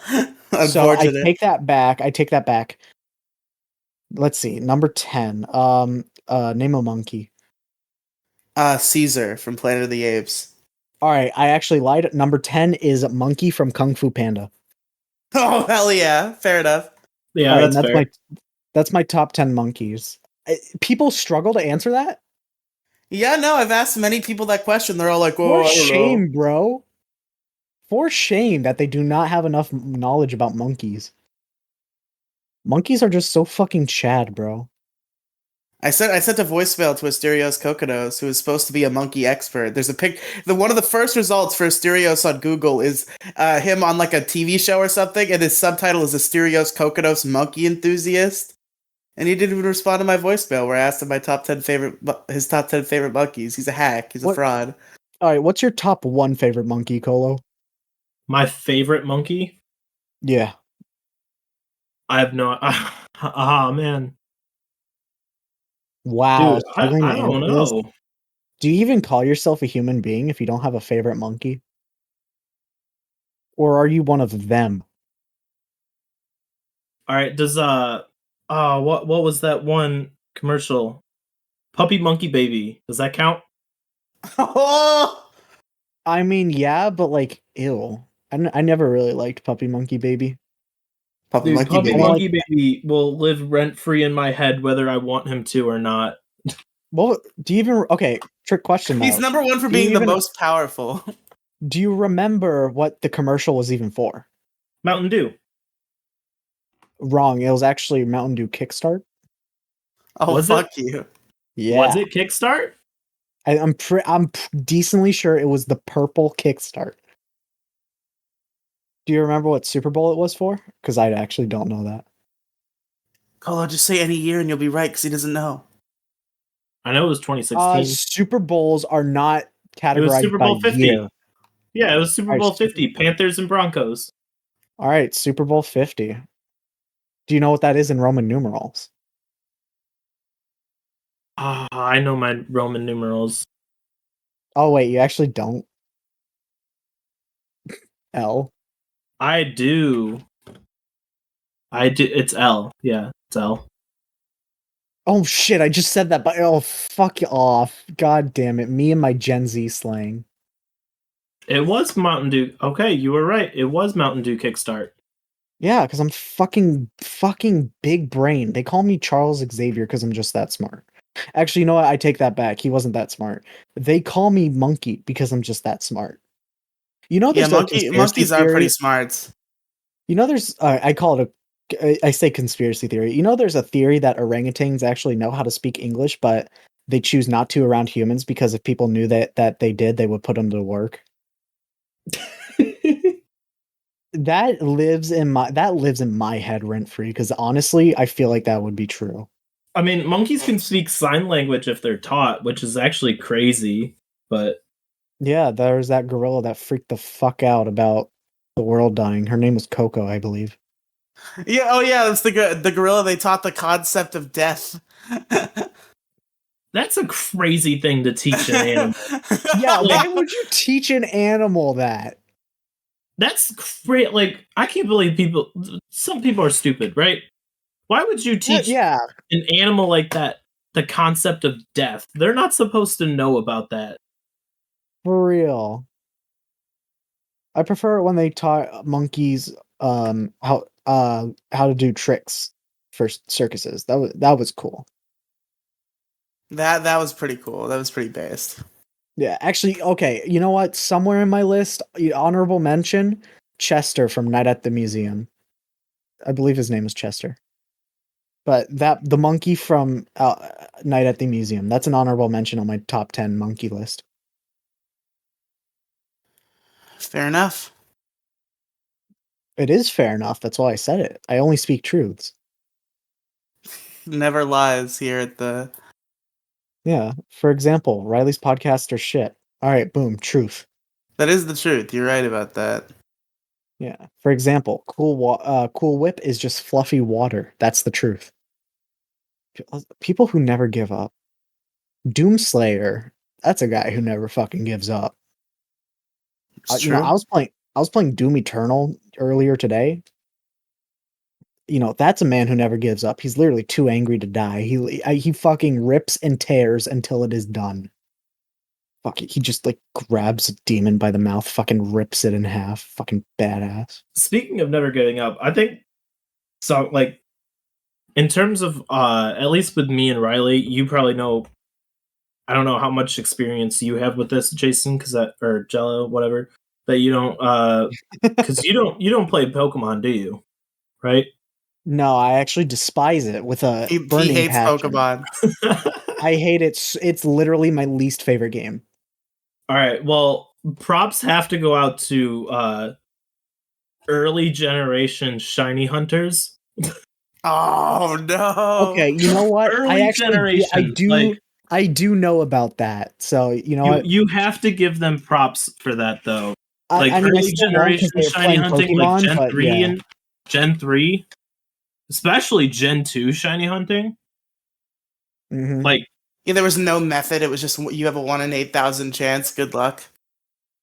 so I take that back. Let's see. Number 10. Name a monkey. Caesar from Planet of the Apes. All right, I actually lied. Number 10 is Monkey from Kung Fu Panda. Oh, hell yeah. Fair enough. Yeah, right, that's fair. That's my top 10 monkeys. People struggle to answer that? Yeah, no, I've asked many people that question. They're all like, "Oh, for shame, bro. For shame that they do not have enough knowledge about monkeys. Monkeys are just so fucking Chad, bro. I sent a voicemail to Asterios Kokonos, who is supposed to be a monkey expert. There's a one of the first results for Asterios on Google is him on like a TV show or something, and his subtitle is Asterios Kokonos Monkey Enthusiast. And he didn't even respond to my voicemail where I asked him his top 10 favorite monkeys. He's a hack. He's a fraud. All right, what's your top 1 favorite monkey, Colo? My favorite monkey? Yeah. I have no... man. Wow. Dude, I don't know. Do you even call yourself a human being if you don't have a favorite monkey? Or are you one of them? All right, does what was that one commercial? Puppy Monkey Baby. Does that count? I mean, yeah, but like, ew. I never really liked Puppy Monkey Baby. Puppy Monkey Baby will live rent-free in my head whether I want him to or not. Well, do you even... Okay, trick question though. He's number 1 for being the most powerful. Do you remember what the commercial was even for? Mountain Dew. Wrong. It was actually Mountain Dew Kickstart. Oh, fuck you. Yeah. Was it Kickstart? I'm decently sure it was the purple Kickstart. Do you remember what Super Bowl it was for? Because I actually don't know that. Colo, just say any year and you'll be right, because he doesn't know. I know it was 2016. Super Bowls are not categorized. It was Super Bowl 50. Year. Yeah, it was Super Bowl 50. Panthers and Broncos. All right, Super Bowl 50. Do you know what that is in Roman numerals? I know my Roman numerals. Oh, wait, you actually don't? L? I do. It's L. Yeah, it's L. Oh, shit, I just said that, but oh, fuck off. God damn it, me and my Gen Z slang. It was Mountain Dew. Okay, you were right. It was Mountain Dew Kickstart. Yeah, because I'm fucking big brain. They call me Charles Xavier because I'm just that smart. Actually, you know what? I take that back. He wasn't that smart. They call me Monkey because I'm just that smart. You know, there's monkeys are pretty smart. You know, there's I call it I say conspiracy theory. You know, there's a theory that orangutans actually know how to speak English, but they choose not to around humans because if people knew that they did, they would put them to work. That lives in my head rent free because honestly, I feel like that would be true. I mean, monkeys can speak sign language if they're taught, which is actually crazy. But yeah, there's that gorilla that freaked the fuck out about the world dying. Her name was Coco, I believe. Yeah. Oh, yeah. That's the gorilla. They taught the concept of death. That's a crazy thing to teach an animal. Yeah, why would you teach an animal that? That's great. Like, I can't believe some people are stupid, right? Why would you teach an animal like that the concept of death? They're not supposed to know about that. For real. I prefer it when they taught monkeys how to do tricks for circuses. That was cool. That was pretty cool. That was pretty based. Yeah, actually, okay. You know what? Somewhere in my list, honorable mention, Chester from Night at the Museum. I believe his name is Chester. But the monkey from Night at the Museum, that's an honorable mention on my top 10 monkey list. Fair enough. It is fair enough. That's why I said it. I only speak truths. Never lies here at the... Yeah. For example, Riley's podcasts are shit. All right, boom, truth. That is the truth. You're right about that. Yeah. For example, Cool Whip is just fluffy water. That's the truth. People who never give up. Doomslayer, that's a guy who never fucking gives up. It's true. I was playing Doom Eternal earlier today. You know, that's a man who never gives up. He's literally too angry to die. He fucking rips and tears until it is done. Fuck it, he just like grabs a demon by the mouth, fucking rips it in half. Fucking badass. Speaking of never giving up, I think so. Like, in terms of at least with me and Riley, you probably know. I don't know how much experience you have with this, Jason, or jELeeoo, whatever. That you don't, because you don't play Pokemon, do you? Right? No, I actually despise it with a burning he hates passion. Pokemon. I hate it. It's literally my least favorite game. All right. Well, props have to go out to early generation shiny hunters. Oh no. Okay, you know what? I do know about that. So you know what? You have to give them props for that though. Like early generation shiny hunting, Pokemon, like Gen 3 and Gen 3, especially Gen 2 shiny hunting. Mm-hmm. Like, yeah, there was no method. It was just you have a 1 in 8,000 chance. Good luck.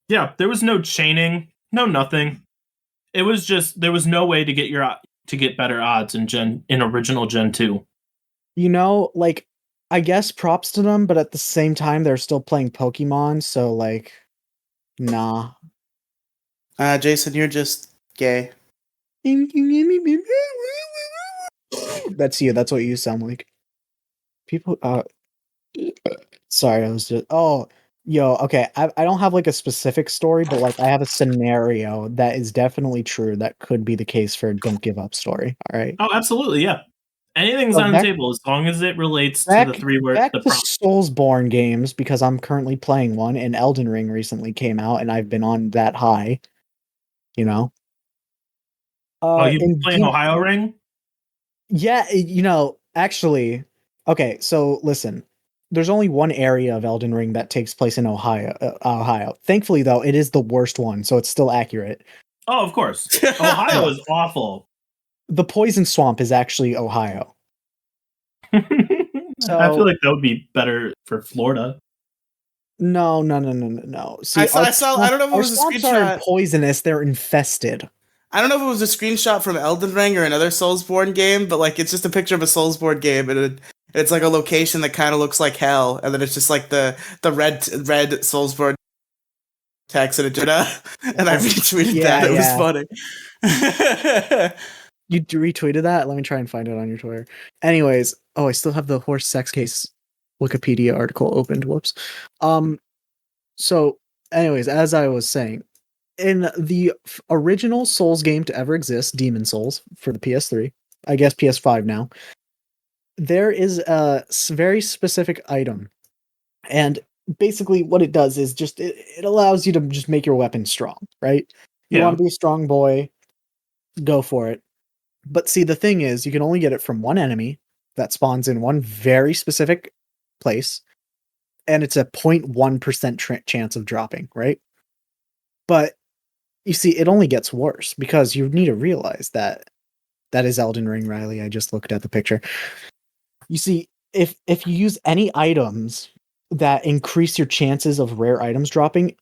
Yeah, there was no chaining, no nothing. It was just there was no way to get better odds in original Gen 2. You know, like, I guess props to them, but at the same time they're still playing Pokemon, so like, nah. Jason, you're just gay. That's you. That's what you sound like. People. Sorry, I was just. Oh, yo. Okay, I don't have like a specific story, but like I have a scenario that is definitely true. That could be the case for a Don't Give Up story. All right. Oh, absolutely, yeah. Anything's on the table as long as it relates to the three words. Back to Soulsborne games, because I'm currently playing one, and Elden Ring recently came out, and I've been on that high. You know. You've been playing Ohio Ring? Yeah, actually, okay. So listen, there's only one area of Elden Ring that takes place in Ohio. Ohio. Thankfully, though, it is the worst one, so it's still accurate. Oh, of course. Ohio is awful. The Poison Swamp is actually Ohio. So, I feel like that would be better for Florida. No. See, I don't know if it was a screenshot. Aren't poisonous; they're infested. I don't know if it was a screenshot from Elden Ring or another Soulsborne game, but like it's just a picture of a Soulsborne game, and it's like a location that kind of looks like hell, and then it's just like the red Soulsborne text, and it did and I retweeted that. It was funny. You retweeted that? Let me try and find it on your Twitter. Anyways, I still have the horse sex case Wikipedia article opened. Whoops. So, anyways, as I was saying, in the original Souls game to ever exist, Demon Souls for the PS3, I guess PS5 now, there is a very specific item, and basically what it does is just it allows you to just make your weapon strong, right? You want to be a strong boy, go for it. But see, the thing is, you can only get it from one enemy that spawns in one very specific place, and it's a 0.1% chance of dropping, right? But you see, it only gets worse because you need to realize that is Elden Ring, Riley. I just looked at the picture. You see, if you use any items that increase your chances of rare items dropping,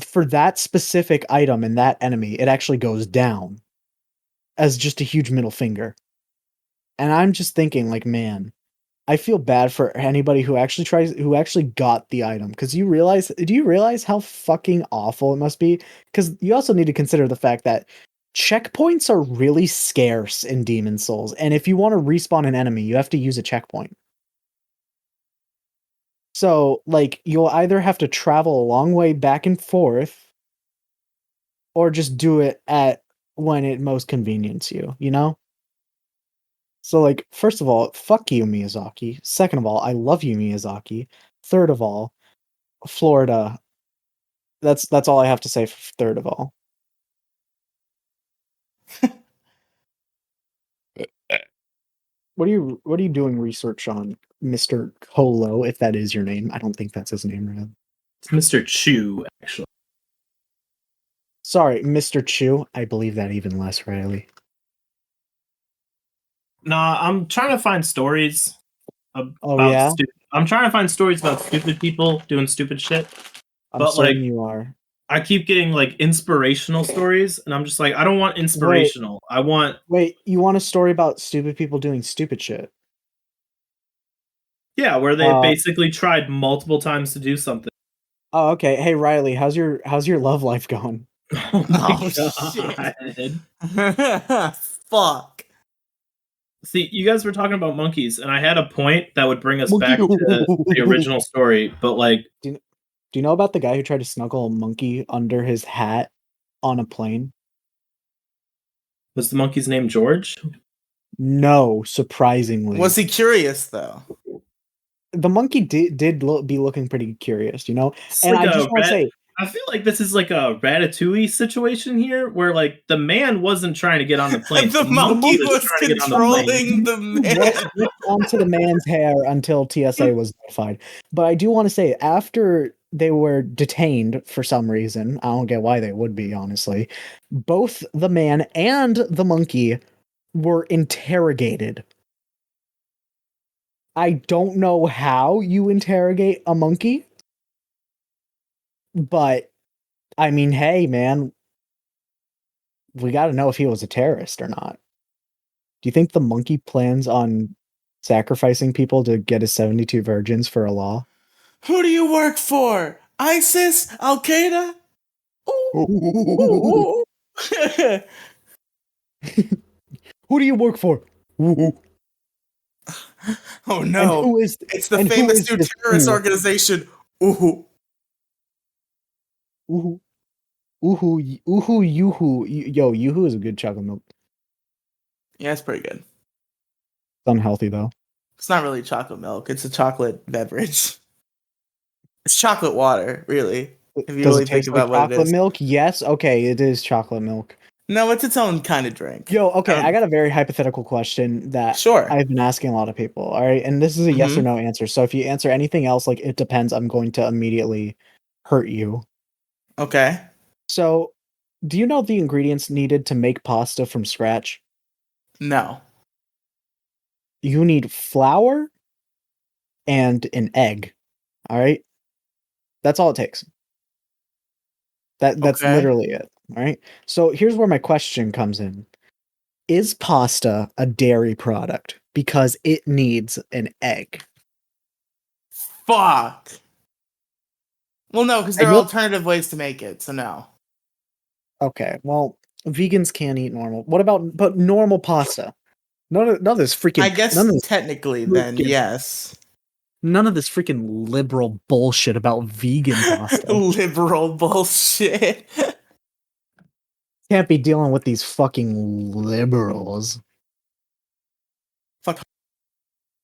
for that specific item and that enemy, it actually goes down as just a huge middle finger. And I'm just thinking, like, man, I feel bad for anybody who actually got the item. Because do you realize how fucking awful it must be? Because you also need to consider the fact that checkpoints are really scarce in Demon Souls. And if you want to respawn an enemy, you have to use a checkpoint. So, like, you'll either have to travel a long way back and forth, or just do it at when it most convenience you, you know? So, like, first of all, fuck you, Miyazaki. Second of all, I love you, Miyazaki. Third of all, Florida. That's all I have to say for third of all. What are you doing research on, Mr. Colo, if that is your name? I don't think that's his name, right? It's Mr. Chew, actually. Sorry, Mr. Chew. I believe that even less, Riley. Nah, I'm trying to find stories about I'm trying to find stories about stupid people doing stupid shit. I'm certain you are. I keep getting like inspirational stories, and I'm just like, I don't want inspirational. Wait, you want a story about stupid people doing stupid shit? Yeah, where they basically tried multiple times to do something. Oh, okay. Hey, Riley, how's your love life going? Oh my god. Shit. Fuck. See, you guys were talking about monkeys, and I had a point that would bring us back to the original story, but like... Do you know about the guy who tried to snuggle a monkey under his hat on a plane? Was the monkey's name George? No, surprisingly. Was he curious, though? The monkey did be looking pretty curious, you know? And like I just want to say... I feel like this is like a Ratatouille situation here, where like the man wasn't trying to get on the plane. The monkey was controlling the man. Onto the man's hair until TSA was notified. But I do want to say, after they were detained for some reason, I don't get why they would be, honestly, both the man and the monkey were interrogated. I don't know how you interrogate a monkey, but I mean, hey, man, we got to know if he was a terrorist or not. Do you think the monkey plans on sacrificing people to get his 72 virgins for a law? Who do you work for? ISIS? Al Qaeda? Who do you work for? Oh no! It's the famous new terrorist organization. Ooh. Yoo-hoo, yoo-hoo. Yo, yoo-hoo is a good chocolate milk. Yeah, it's pretty good. unhealthy though. It's not really chocolate milk. It's a chocolate beverage. It's chocolate water, really. If you Does really it think taste like about what it chocolate is. milk? Yes. Okay, it is chocolate milk. No, it's its own kind of drink. Yo, okay, I got a very hypothetical question that Sure. I've been asking a lot of people. All right, and this is a yes or Mhm. no answer. So if you answer anything else, like it depends, I'm going to immediately hurt you. Okay. So, do you know the ingredients needed to make pasta from scratch? No. You need flour and an egg. All right? That's all it takes. That's Okay. literally it. All right? So, here's where my question comes in. Is pasta a dairy product because it needs an egg? Fuck. Well, no, because I there are know. alternative ways to make it, so no. Okay, well, vegans can't eat normal. What about but normal pasta? None of this I freaking guess technically then, yes. none of this freaking liberal bullshit about vegan pasta. Liberal bullshit. Can't be dealing with these fucking liberals. Fuck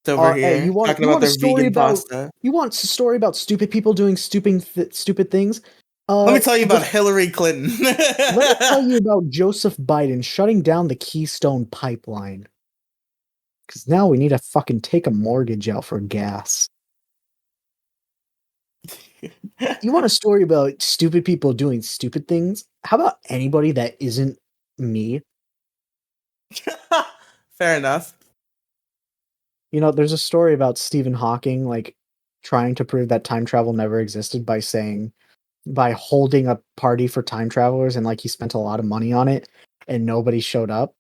over Hey, here talking about a their story vegan about pasta. you want a story about stupid people doing stupid things? Let me tell you about Just Hillary Clinton. let me tell you about Joseph Biden shutting down the Keystone Pipeline. Because now we need to fucking take a mortgage out for gas. You want a story about stupid people doing stupid things? How about anybody that isn't me? Fair enough. You know, there's a story about Stephen Hawking, like, trying to prove that time travel never existed by holding a party for time travelers, and, like, he spent a lot of money on it, and nobody showed up.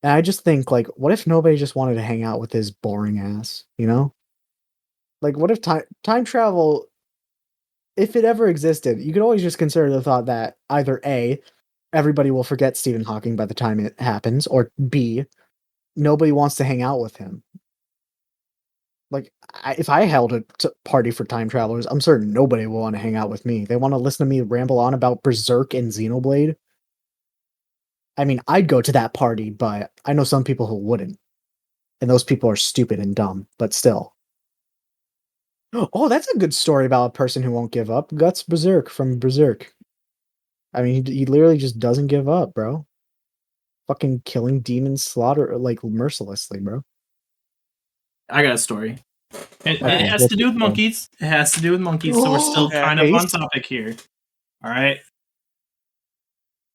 And I just think, like, what if nobody just wanted to hang out with his boring ass, you know? Like, what if time travel, if it ever existed, you could always just consider the thought that either A, everybody will forget Stephen Hawking by the time it happens, or B, nobody wants to hang out with him. Like, if I held a party for time travelers, I'm certain nobody will want to hang out with me. They want to listen to me ramble on about Berserk and Xenoblade. I mean, I'd go to that party, but I know some people who wouldn't. And those people are stupid and dumb, but still. Oh, that's a good story about a person who won't give up. Guts Berserk from Berserk. I mean, he literally just doesn't give up, bro. Fucking killing demons slaughter, like, mercilessly, bro. I got a story. It Okay. has to do with monkeys. It has to do with monkeys, so we're still Okay. kind of on topic here. All right.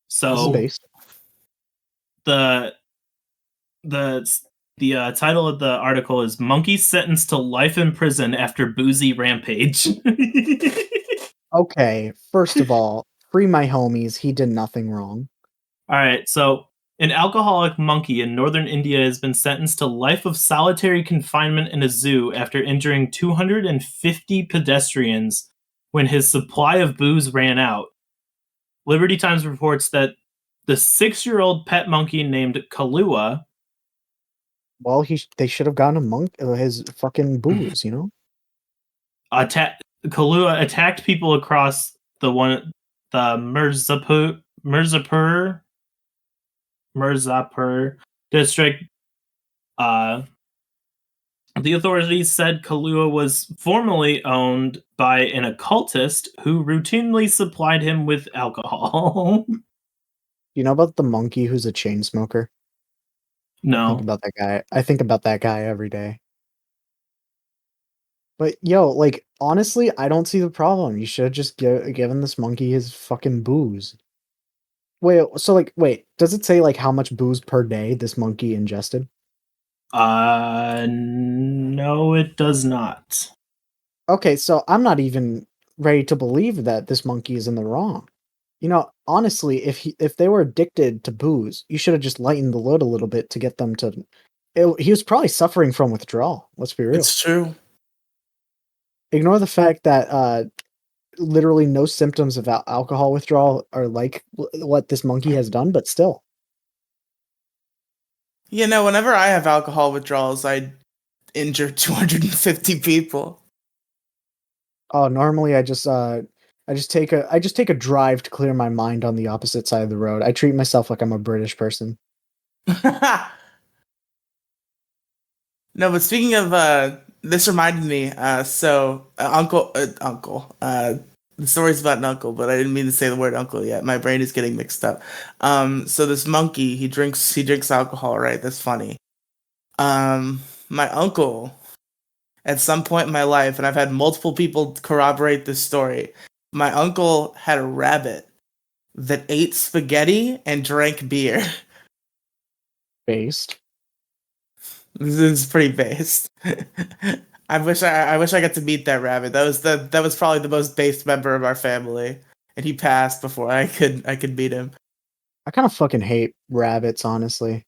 So Space. the title of the article is "Monkey Sentenced to Life in Prison After Boozy Rampage." Okay, first of all, free my homies. He did nothing wrong. All right, so an alcoholic monkey in northern India has been sentenced to life of solitary confinement in a zoo after injuring 250 pedestrians when his supply of booze ran out. Liberty Times reports that the 6-year-old pet monkey named Kalua. Well, they should have gotten his fucking booze, you know? Kalua attacked people across the Mirzapur district. The authorities said Kalua was formerly owned by an occultist who routinely supplied him with alcohol. You know about the monkey who's a chain smoker? No. Think about that guy. I think about that guy every day. But yo, like, honestly, I don't see the problem. You should have just given this monkey his fucking booze. Wait, so like, does it say like how much booze per day this monkey ingested? No, it does not. Okay, so I'm not even ready to believe that this monkey is in the wrong. You know, honestly, if they were addicted to booze, you should have just lightened the load a little bit to get them to. He was probably suffering from withdrawal. Let's be real. It's true. Ignore the fact that literally no symptoms of alcohol withdrawal are like what this monkey has done, but still. You know, whenever I have alcohol withdrawals, I injure 250 people. Oh, normally I just take a drive to clear my mind on the opposite side of the road. I treat myself like I'm a British person. No, but speaking of this reminded me. Uncle. The story's about an uncle, but I didn't mean to say the word uncle yet. My brain is getting mixed up. So this monkey, he drinks alcohol, right? That's funny. My uncle, at some point in my life, and I've had multiple people corroborate this story. My uncle had a rabbit that ate spaghetti and drank beer. Based. This is pretty based. I wish I got to meet that rabbit. That was probably the most based member of our family, and he passed before I could meet him. I kind of fucking hate rabbits, honestly.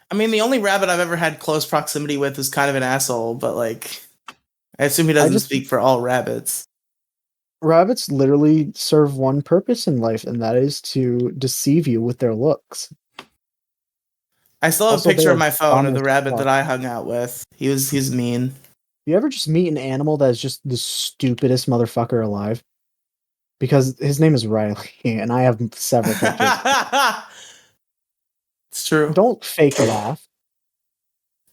I mean, the only rabbit I've ever had close proximity with is kind of an asshole, but like, I assume he doesn't speak for all rabbits. Rabbits literally serve one purpose in life, and that is to deceive you with their looks. I still have a picture on my phone of the rabbit that I hung out with. He's mean. You ever just meet an animal that is just the stupidest motherfucker alive? Because his name is Riely, and I have several pictures. It's true. Don't fake laugh.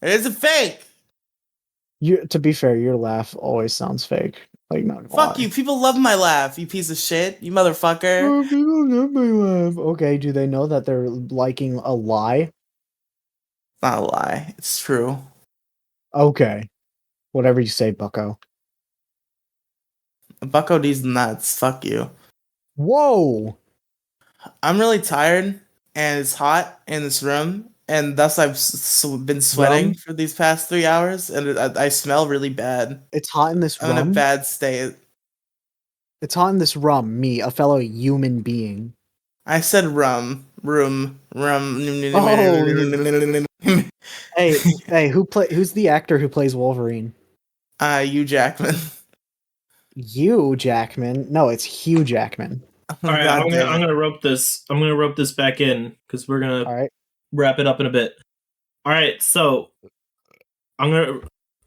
It is a fake. To be fair, your laugh always sounds fake. Like, not fuck you. People love my laugh. You piece of shit. You motherfucker. Oh, people love my laugh. Okay, do they know that they're liking a lie? It's not a lie. It's true. Okay. Whatever you say, bucko. Bucko D's nuts. Fuck you. Whoa! I'm really tired, and it's hot in this room, and thus I've been sweating for these past 3 hours, and I smell really bad. It's hot in this room? I'm in a bad state. It's hot in this room, me, a fellow human being. I said room. Oh. hey, who's the actor who plays Wolverine? Hugh Jackman. Hugh Jackman? No, it's Hugh Jackman. All right, I'm gonna rope this. I'm gonna rope this back in because we're gonna wrap it up in a bit. All right, so I'm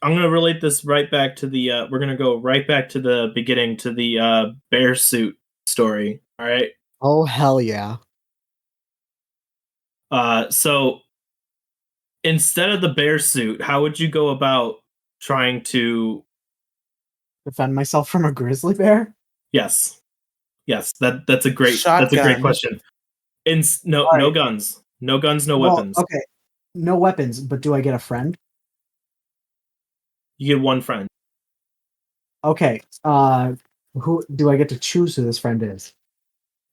gonna relate this right back to the. We're gonna go right back to the beginning to the bear suit story. All right. Oh hell yeah. So instead of the bear suit, how would you go about trying to defend myself from a grizzly bear? Yes, that's a great question. No guns, no weapons. Okay, no weapons, but do I get a friend? You get one friend. Okay, who do I get to choose who this friend is?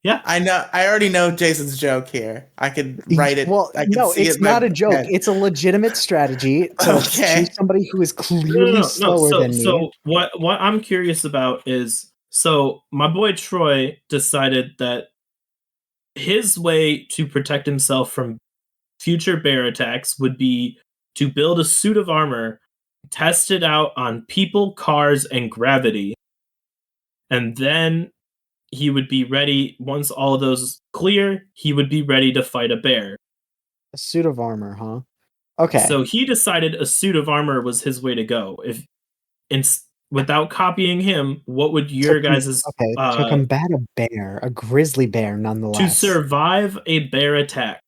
Yeah, I know. I already know Jason's joke here. I could write it. Well, no, it's not a joke. Head. It's a legitimate strategy to choose somebody who is clearly slower than me. So what I'm curious about is, so my boy Troy decided that his way to protect himself from future bear attacks would be to build a suit of armor, test it out on people, cars, and gravity, and then he would be ready. Once all of those clear, he would be ready to fight a bear. A suit of armor, huh? Okay. So he decided a suit of armor was his way to go. Without copying him, what would your guys' to combat a bear, a grizzly bear, nonetheless, to survive a bear attack?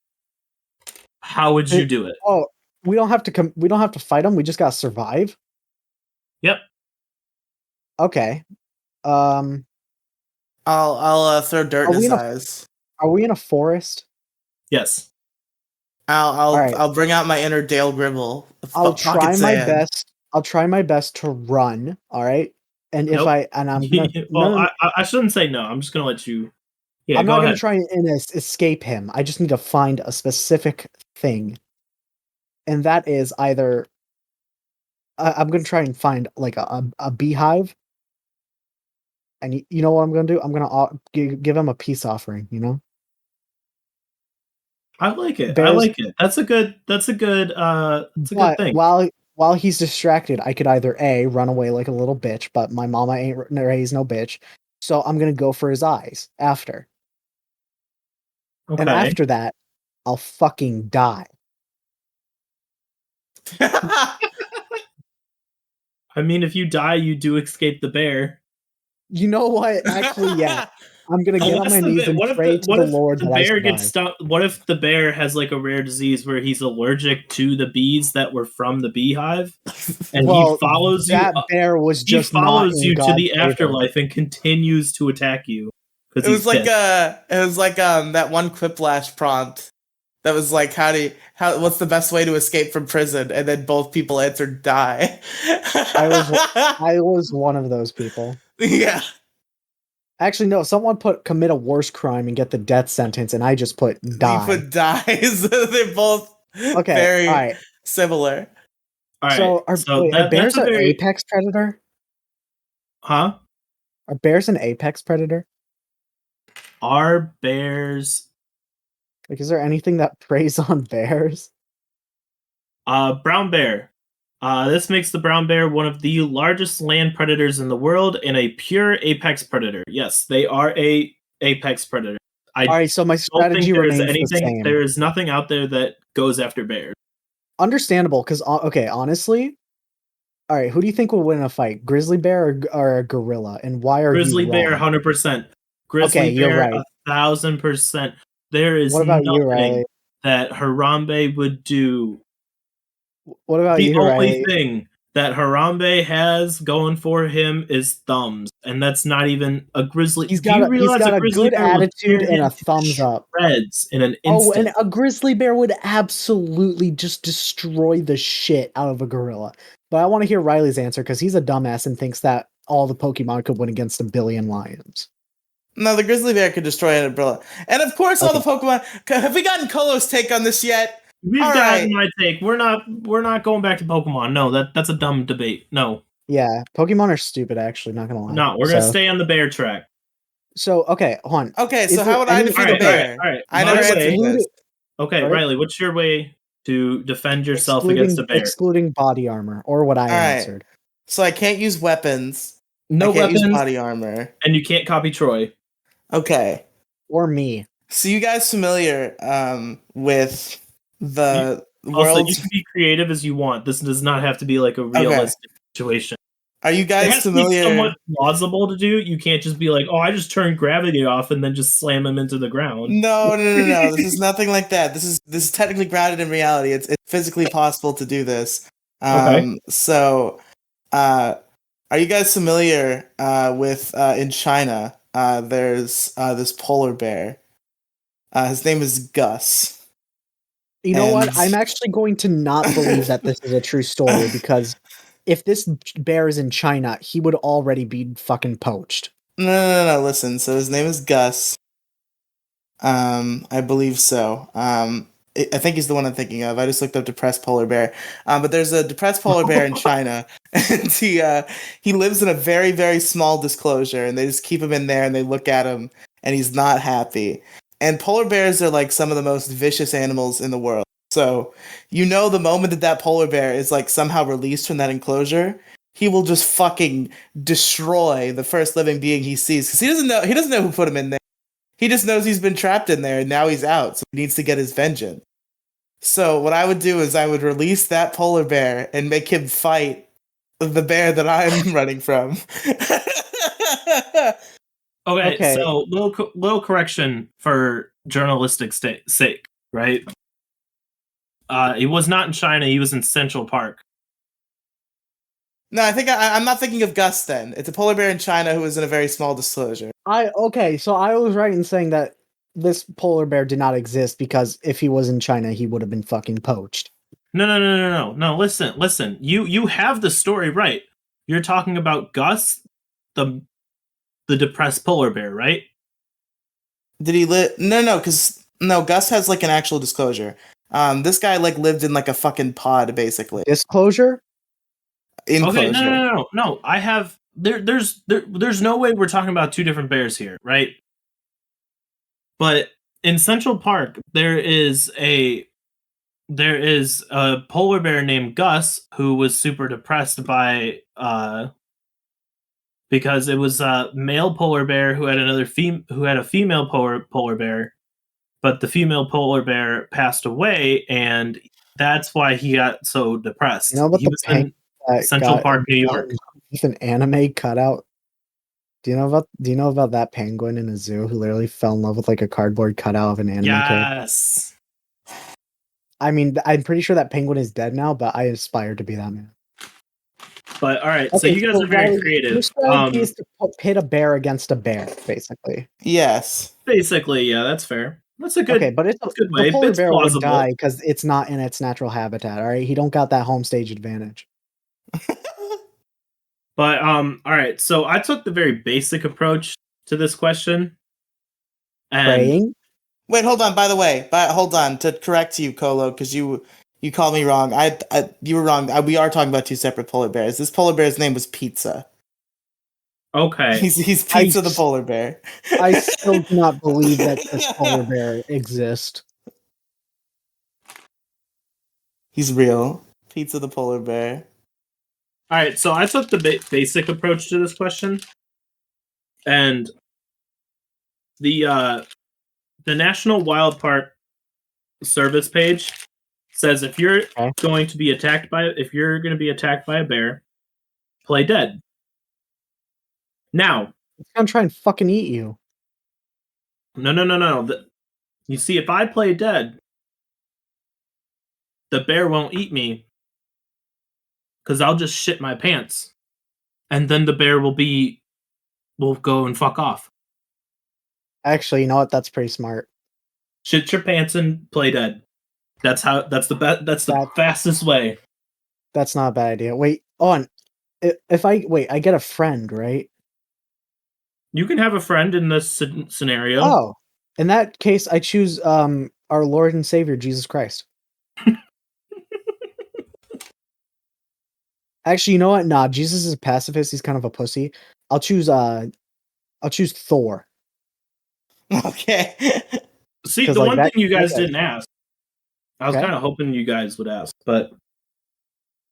How would you do it? Oh, we don't have to fight them. We just gotta survive. Yep. Okay. I'll throw dirt in his eyes. Are we in a forest? Yes. I'll bring out my inner Dale Gribble. I'll try my best. I'll try my best to run. All right. And if I shouldn't say no. I'm just gonna let you. Yeah, I'm not gonna try and escape him. I just need to find a specific thing, and that is either I'm gonna try and find like a beehive. And you know what I'm going to do? I'm going to give him a peace offering, you know? I like it. I like it. That's a good good thing. While he's distracted, I could either A, run away like a little bitch, but my mama ain't raised no bitch. So I'm going to go for his eyes after. Okay. And after that, I'll fucking die. I mean, if you die, you do escape the bear. You know what? Actually, yeah. I'm gonna get on my knees and pray to the Lord that I survive. What if the bear has like a rare disease where he's allergic to the bees that were from the beehive, and he follows you? That bear was just follows you to the afterlife and continues to attack you. It was like that one Quiplash prompt that was like, what's the best way to escape from prison? And then both people answered die. I was one of those people. Yeah. Actually, no. Someone commit a worse crime and get the death sentence, and I just put die. You put die. So they're both very similar. All right. So are bears an apex predator? Huh? Are bears an apex predator? Are bears? Like, is there anything that preys on bears? Brown bear. This makes the brown bear one of the largest land predators in the world and a pure apex predator. Yes, they are a apex predator. All right, so my strategy remains the same. There is nothing out there that goes after bears. Understandable, because honestly, all right, who do you think will win a fight, grizzly bear or a gorilla, and why are grizzly you bear? 100%. Grizzly bear, you're right. 1,000%. There is what about nothing you, Riley? that Harambe would do. What about you, Riley? The only Riley? thing that Harambe has going for him is thumbs, and that's not even a grizzly. He's got a good attitude and a thumbs up. Shreds in an instant. And a grizzly bear would absolutely just destroy the shit out of a gorilla. But I want to hear Riley's answer because he's a dumbass and thinks that all the Pokemon could win against 1 billion lions. No, the grizzly bear could destroy an umbrella. And of course, all the Pokemon. Have we gotten Colo's take on this yet? We've gotten my take. We're not going back to Pokemon. No, that's a dumb debate. No. Yeah, Pokemon are stupid. Actually, not gonna lie. No, we're gonna stay on the bear track. So okay, hold on. Okay, so how would I defeat a bear? All right. I never answered this. Okay, Riley, what's your way to defend yourself against a bear? Excluding body armor, or what I answered. So I can't use weapons. No weapons. Use body armor, and you can't copy Troy. Okay. Or me. So you guys familiar with the also, you can be creative as you want. This does not have to be like a realistic situation. Are you guys familiar? To be somewhat plausible to do. You can't just be like, "Oh, I just turned gravity off and then just slam him into the ground." No. This is nothing like that. This is technically grounded in reality. It's physically possible to do this. So, are you guys familiar with in China? There's this polar bear. His name is Gus. You know what? I'm actually going to not believe that this is a true story because if this bear is in China, he would already be fucking poached. No. Listen, so his name is Gus. I believe so. I think he's the one I'm thinking of. I just looked up depressed polar bear. But there's a depressed polar bear in China, and he lives in a very, very small disclosure, and they just keep him in there, and they look at him, and he's not happy. And polar bears are like some of the most vicious animals in the world. So, the moment that polar bear is like somehow released from that enclosure, he will just fucking destroy the first living being he sees. Because he doesn't know who put him in there. He just knows he's been trapped in there and now he's out. So he needs to get his vengeance. So what I would do is I would release that polar bear and make him fight the bear that I'm running from. Okay, so little correction for journalistic sake, right? He was not in China. He was in Central Park. No, I think I'm not thinking of Gus then. It's a polar bear in China who was in a very small disclosure. So I was right in saying that this polar bear did not exist because if he was in China, he would have been fucking poached. No, listen. You have the story right. You're talking about Gus, the depressed polar bear, right? Did he live? No, Gus has like an actual disclosure. This guy like lived in like a fucking pod, basically. Disclosure? Enclosure. Okay, no. I have there's no way we're talking about two different bears here, right? But in Central Park, there is a polar bear named Gus who was super depressed by because it was a male polar bear who had a female polar bear, but the female polar bear passed away, and that's why he got so depressed. You know about he was in Central Park, New York, with an anime cutout Do you know about that penguin in a zoo who literally fell in love with like a cardboard cutout of an anime character? Yes. I mean, I'm pretty sure that penguin is dead now, but I aspire to be that man. But all right, so you guys are very creative. Your strategy is to pit a bear against a bear, basically. Yes. Basically, yeah, that's fair. That's a good. Okay, but it's a good way. The polar It's bear plausible. would die because it's not in its natural habitat. All right, he don't got that home stage advantage. But all right, so I took the very basic approach to this question. And Praying? Wait, hold on. By the way, hold on to correct you, Colo, because you called me wrong. You were wrong. We are talking about two separate polar bears. This polar bear's name was Pizza. Okay, he's Pizza the polar bear. I still do not believe that this polar bear exists. He's real. Pizza the polar bear. All right, so I took the basic approach to this question, and the National Wild Park Service page says if you're going to be attacked by a bear, play dead. Now, it's gonna try and fucking eat you. No. You see, if I play dead, the bear won't eat me because I'll just shit my pants, and then the bear will go and fuck off. Actually, you know what? That's pretty smart. Shit your pants and play dead. That's the fastest way. That's not a bad idea. Wait, I get a friend, right? You can have a friend in this scenario. Oh, in that case, I choose our Lord and Savior Jesus Christ. Actually, you know what? Nah, Jesus is a pacifist. He's kind of a pussy. I'll choose Thor. Okay. See, the one thing you guys didn't ask. I was kind of hoping you guys would ask, but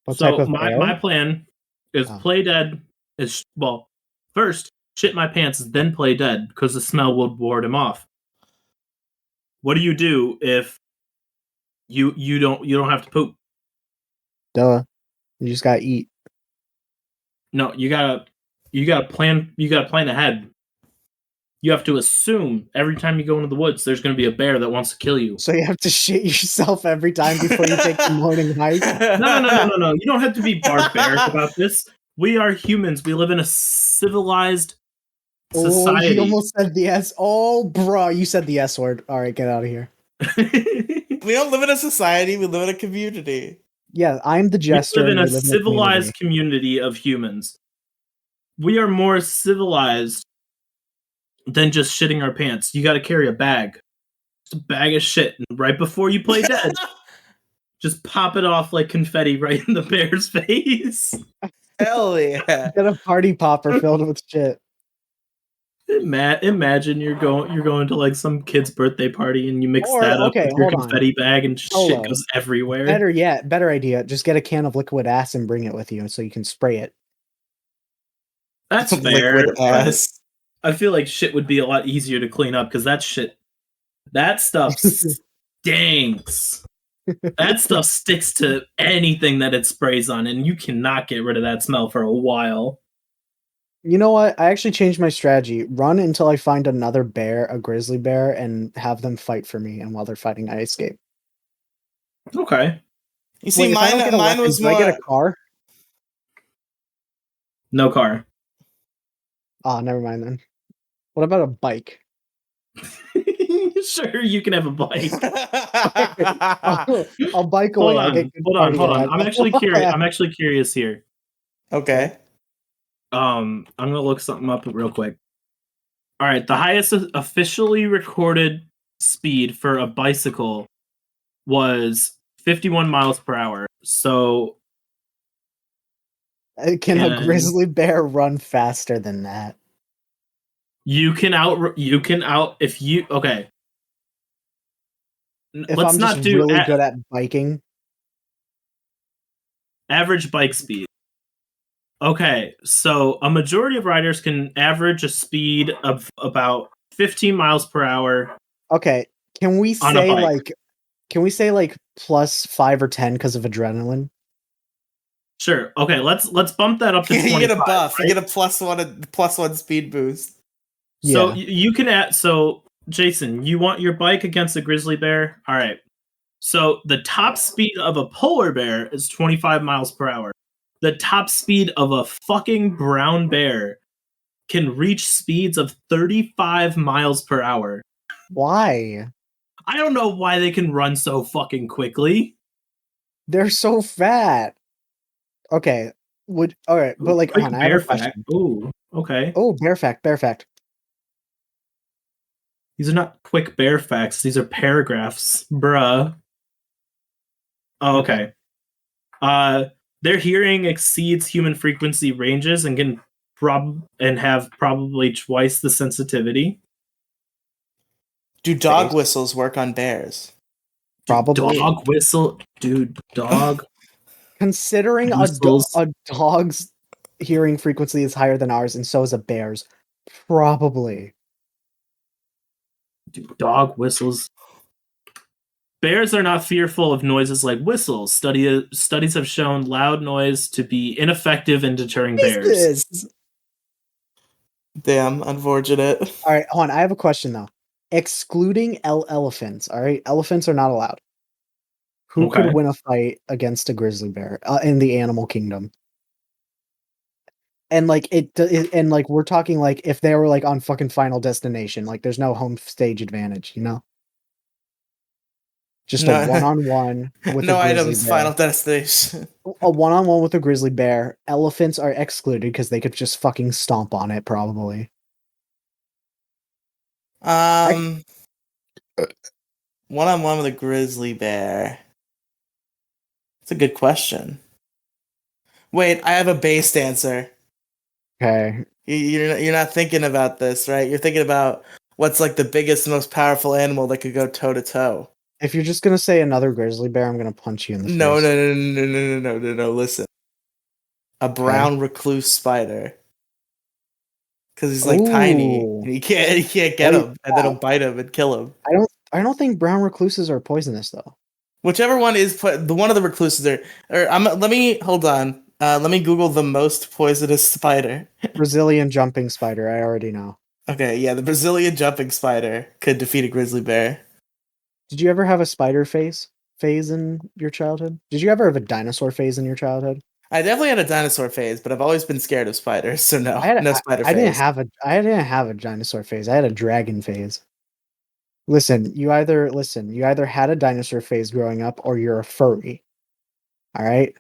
what type of my plan is play dead first shit my pants, then play dead because the smell will ward him off. What do you do if you don't have to poop? Duh. You just gotta eat. No, you gotta plan ahead. You have to assume every time you go into the woods, there's going to be a bear that wants to kill you. So you have to shit yourself every time before you take the morning hike? No. You don't have to be barbaric about this. We are humans. We live in a civilized society. Oh, you almost said the S. Oh, bro, you said the S word. All right, get out of here. We don't live in a society. We live in a community. Yeah, I'm the jester. We live in a civilized community of humans. We are more civilized than just shitting our pants. You got to carry a bag. Just a bag of shit. And right before you play dead, just pop it off like confetti right in the bear's face. Hell yeah. Get a party popper filled with shit. Imagine you're going to like some kid's birthday party and you mix that up with your confetti bag and shit goes everywhere. Better idea. Just get a can of liquid ass and bring it with you so you can spray it. That's fair. Liquid ass. I feel like shit would be a lot easier to clean up because that stuff stinks. That stuff sticks to anything that it sprays on, and you cannot get rid of that smell for a while. You know what? I actually changed my strategy. Run until I find another bear, a grizzly bear, and have them fight for me. And while they're fighting, I escape. Okay. You see, mine was more. Do I get a car? No car. Oh, never mind then. What about a bike? Sure, you can have a bike. I'll bike away. Hold on. I'm actually curious here. Okay. I'm gonna look something up real quick. All right, the highest officially recorded speed for a bicycle was 51 miles per hour. So, can a grizzly bear run faster than that? You can out if you okay. If Let's I'm not just do really good at biking. Average bike speed. Okay, so a majority of riders can average a speed of about 15 miles per hour. Okay, can we say like plus 5 or 10 because of adrenaline? Sure. Okay, let's bump that up to 25. You get a buff. Right? You get a +1 speed boost. So you can add. So Jason, you want your bike against a grizzly bear? All right. So the top speed of a polar bear is 25 miles per hour. The top speed of a fucking brown bear can reach speeds of 35 miles per hour. Why? I don't know why they can run so fucking quickly. They're so fat. Okay. All right, but like, quick I bear have a fact. question. Ooh, okay. Oh, bear fact. These are not quick bear facts. These are paragraphs, bruh. Oh, okay. Their hearing exceeds human frequency ranges and can have probably twice the sensitivity. Do dog whistles work on bears? Probably. Dog whistle, dude. Dog. Considering a dog's hearing frequency is higher than ours, and so is a bear's, probably. Dude, dog whistles. Bears are not fearful of noises like whistles. Studies have shown loud noise to be ineffective in deterring bears. Damn, unfortunate. All right, hold on. I have a question though. Excluding elephants, all right? Elephants are not allowed. Who could win a fight against a grizzly bear in the animal kingdom? And like and like we're talking like if they were like on fucking Final Destination, like there's no home stage advantage, you know? Just a one-on-one with no a grizzly items, bear. Final Destination. A one-on-one with a grizzly bear. Elephants are excluded because they could just fucking stomp on it, probably. One-on-one with a grizzly bear. That's a good question. Wait, I have a based answer. Okay. You're not thinking about this, right? You're thinking about what's like the biggest, most powerful animal that could go toe to toe. If you're just gonna say another grizzly bear, I'm gonna punch you in the face. No. Listen, a brown recluse spider, because he's like tiny and he can't get him, and then he'll bite him and kill him. I don't think brown recluses are poisonous though. Whichever one is one of the recluses are. Let me hold on. Let me Google the most poisonous spider. Brazilian jumping spider. I already know. Okay, yeah, the Brazilian jumping spider could defeat a grizzly bear. Did you ever have a spider phase in your childhood? Did you ever have a dinosaur phase in your childhood? I definitely had a dinosaur phase, but I've always been scared of spiders, so no spider phase. I didn't have a dinosaur phase. I had a dragon phase. Listen, you either had a dinosaur phase growing up or you're a furry. All right?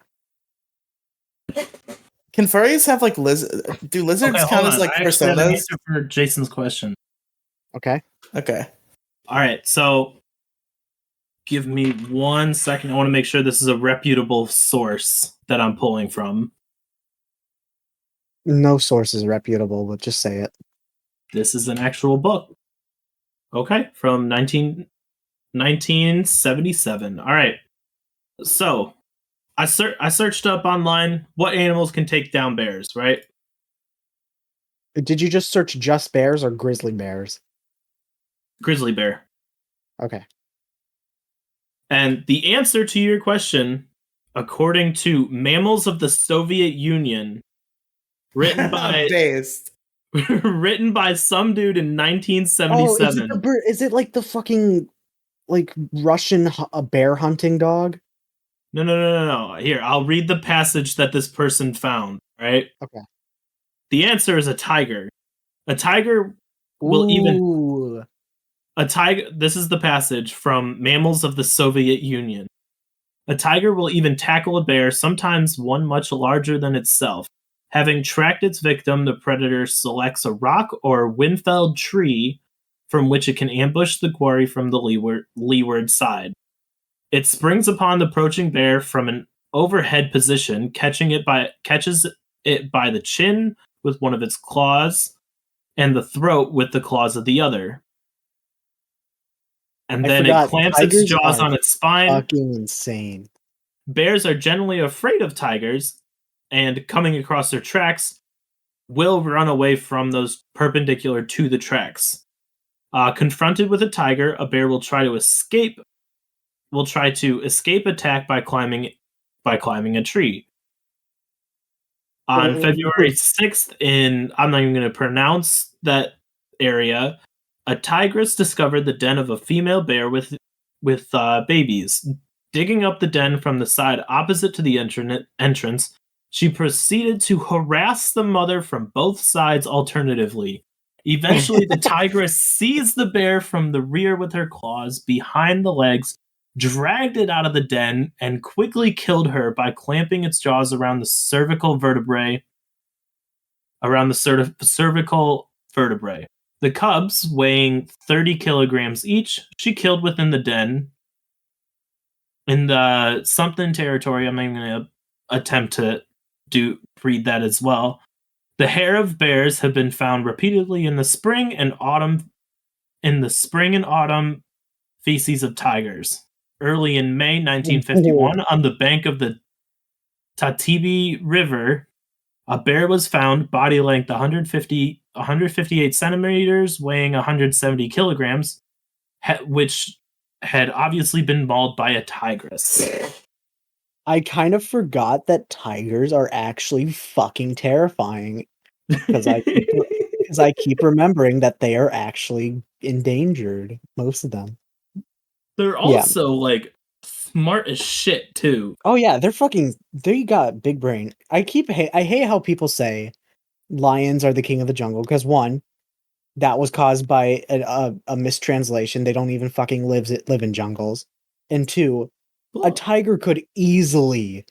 Can furries have like do lizards count as like personas? I answer for Jason's question. Okay. All right, so give me 1 second. I want to make sure this is a reputable source that I'm pulling from. No source is reputable, but just say it. This is an actual book. Okay, from 1977. All right. So, I searched up online what animals can take down bears, right? Did you just search just bears or grizzly bears? Grizzly bear. Okay. And the answer to your question, according to Mammals of the Soviet Union, written by written by some dude in 1977. Oh, is it like the fucking like Russian bear hunting dog? No. Here, I'll read the passage that this person found, right? Okay. The answer is a tiger. A tiger will this is the passage from Mammals of the Soviet Union. A tiger will even tackle a bear, sometimes one much larger than itself. Having tracked its victim, the predator selects a rock or wind-felled tree from which it can ambush the quarry from the leeward side. It springs upon the approaching bear from an overhead position, catches it by the chin with one of its claws and the throat with the claws of the other. And then it clamps its jaws on its spine. Fucking insane. Bears are generally afraid of tigers, and coming across their tracks will run away from those perpendicular to the tracks. Confronted with a tiger, a bear will try to escape attack by climbing a tree. On February 6th I'm not even going to pronounce that area, a tigress discovered the den of a female bear with babies. Digging up the den from the side opposite to the entrance, she proceeded to harass the mother from both sides alternatively. Eventually, the tigress seized the bear from the rear with her claws behind the legs, dragged it out of the den, and quickly killed her by clamping its jaws around the cervical vertebrae. The cubs, weighing 30 kilograms each, she killed within the den. In the something territory, I'm not even going to attempt to read that as well. The hair of bears have been found repeatedly in the spring and autumn feces of tigers. Early in May 1951, on the bank of the Tatibi River, a bear was found, body length 158 centimeters, weighing 170 kilograms, which had obviously been mauled by a tigress. I kind of forgot that tigers are actually fucking terrifying because I keep remembering that they are actually endangered, most of them. They're also like smart as shit too. Oh yeah, they got big brain. I hate how people say lions are the king of the jungle because one, that was caused by a mistranslation. They don't even fucking live in jungles. And two, a tiger could easily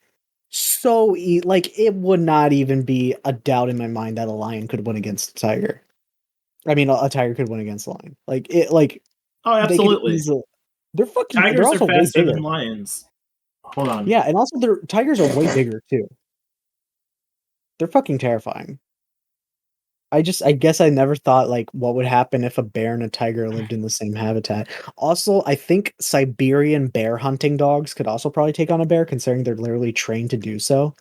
it would not even be a doubt in my mind that a lion could win against a tiger. I mean, a tiger could win against a lion. Oh, absolutely. They're fucking. Tigers they're also are faster way bigger than lions. Hold on. Yeah, and also their tigers are way bigger too. They're fucking terrifying. I guess I never thought what would happen if a bear and a tiger lived in the same habitat. Also, I think Siberian bear hunting dogs could also probably take on a bear, considering they're literally trained to do so.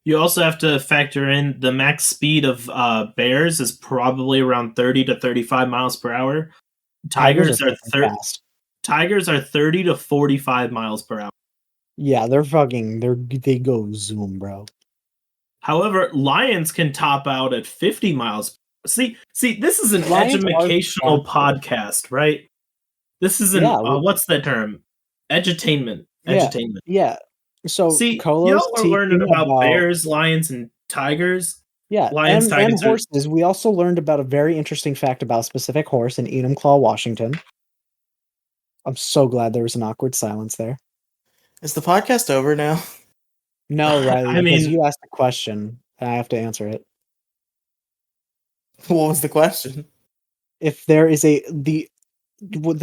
You also have to factor in the max speed of bears is probably around 30 to 35 miles per hour. Tigers are fast. Tigers are 30 to 45 miles per hour. Yeah, they go zoom, bro. However, lions can top out at 50 miles. See, this is an educational podcast, right? This is what's the term? Edutainment. Edutainment. Yeah. So see, y'all are learning about bears, lions, and tigers. Yeah, lions, tigers, and horses. We also learned about a very interesting fact about a specific horse in Enumclaw, Washington. I'm so glad there was an awkward silence there. Is the podcast over now? No, Riely, because you asked a question, and I have to answer it. What was the question? If there is the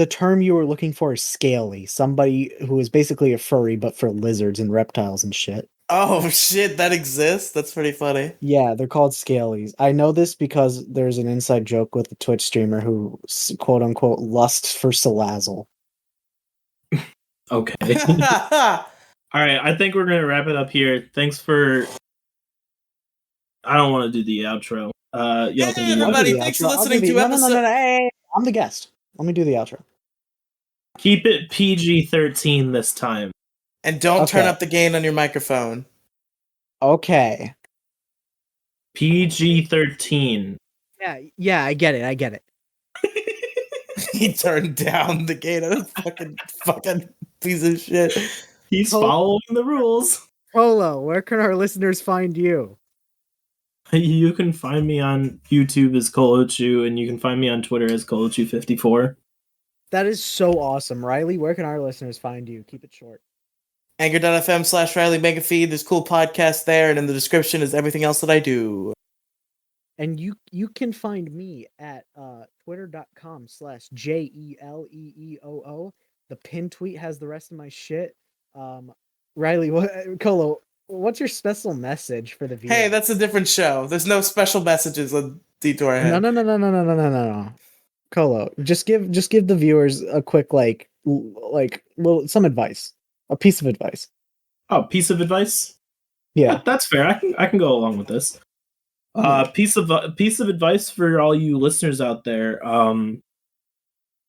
term you were looking for is scaly, somebody who is basically a furry, but for lizards and reptiles and shit. Oh shit, that exists? That's pretty funny. Yeah, they're called scalies. I know this because there's an inside joke with a Twitch streamer who, quote unquote, lusts for Salazzle. Okay. All right, I think we're going to wrap it up here. Thanks for... I don't want to do the outro. Y'all can do everybody, thanks for listening to episode... No, hey, I'm the guest. Let me do the outro. Keep it PG-13 this time. And don't turn up the gain on your microphone. Okay. PG-13. Yeah, I get it. He turned down the gain on a fucking piece of shit. He's following the rules. Colo, where can our listeners find you? You can find me on YouTube as jELeeoo, and you can find me on Twitter as jELeeoo54. That is so awesome. Riely, where can our listeners find you? Keep it short. Anchor.fm/Riely Mega Feed. There's cool podcasts there, and in the description is everything else that I do. And you can find me at twitter.com/jELeeoo. The pin tweet has the rest of my shit. Riely, Colo, what's your special message for the viewers? Hey, that's a different show. There's no special messages on Detour Ahead. No. Colo, just give the viewers a quick some advice. A piece of advice. Oh, piece of advice? Yeah. That's fair. I can go along with this. Piece of advice for all you listeners out there.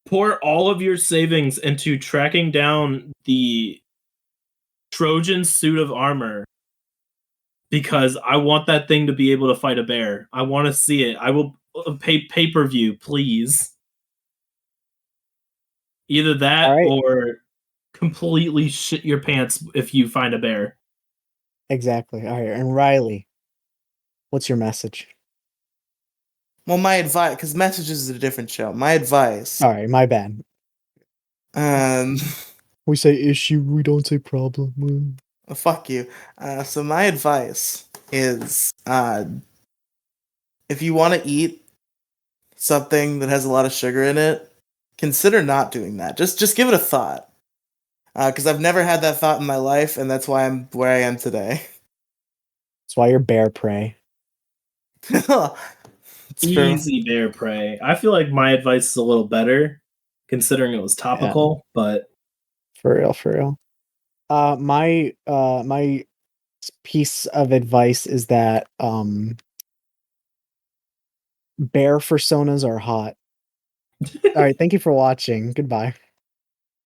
Pour all of your savings into tracking down the Trojan suit of armor because I want that thing to be able to fight a bear. I want to see it. I will pay pay-per-view, please. Either that or completely shit your pants if you find a bear. Exactly. All right, and Riley, what's your message? Well, my advice, because messages is a different show. My advice. All right, my bad. We say issue, we don't say problem. Fuck you. So my advice is, if you want to eat something that has a lot of sugar in it, consider not doing that. Just give it a thought. Because I've never had that thought in my life, and that's why I'm where I am today. That's why you're bear prey. Easy bear prey. I feel like my advice is a little better, considering it was topical, but for real. My piece of advice is that bear personas are hot. All right, thank you for watching. Goodbye.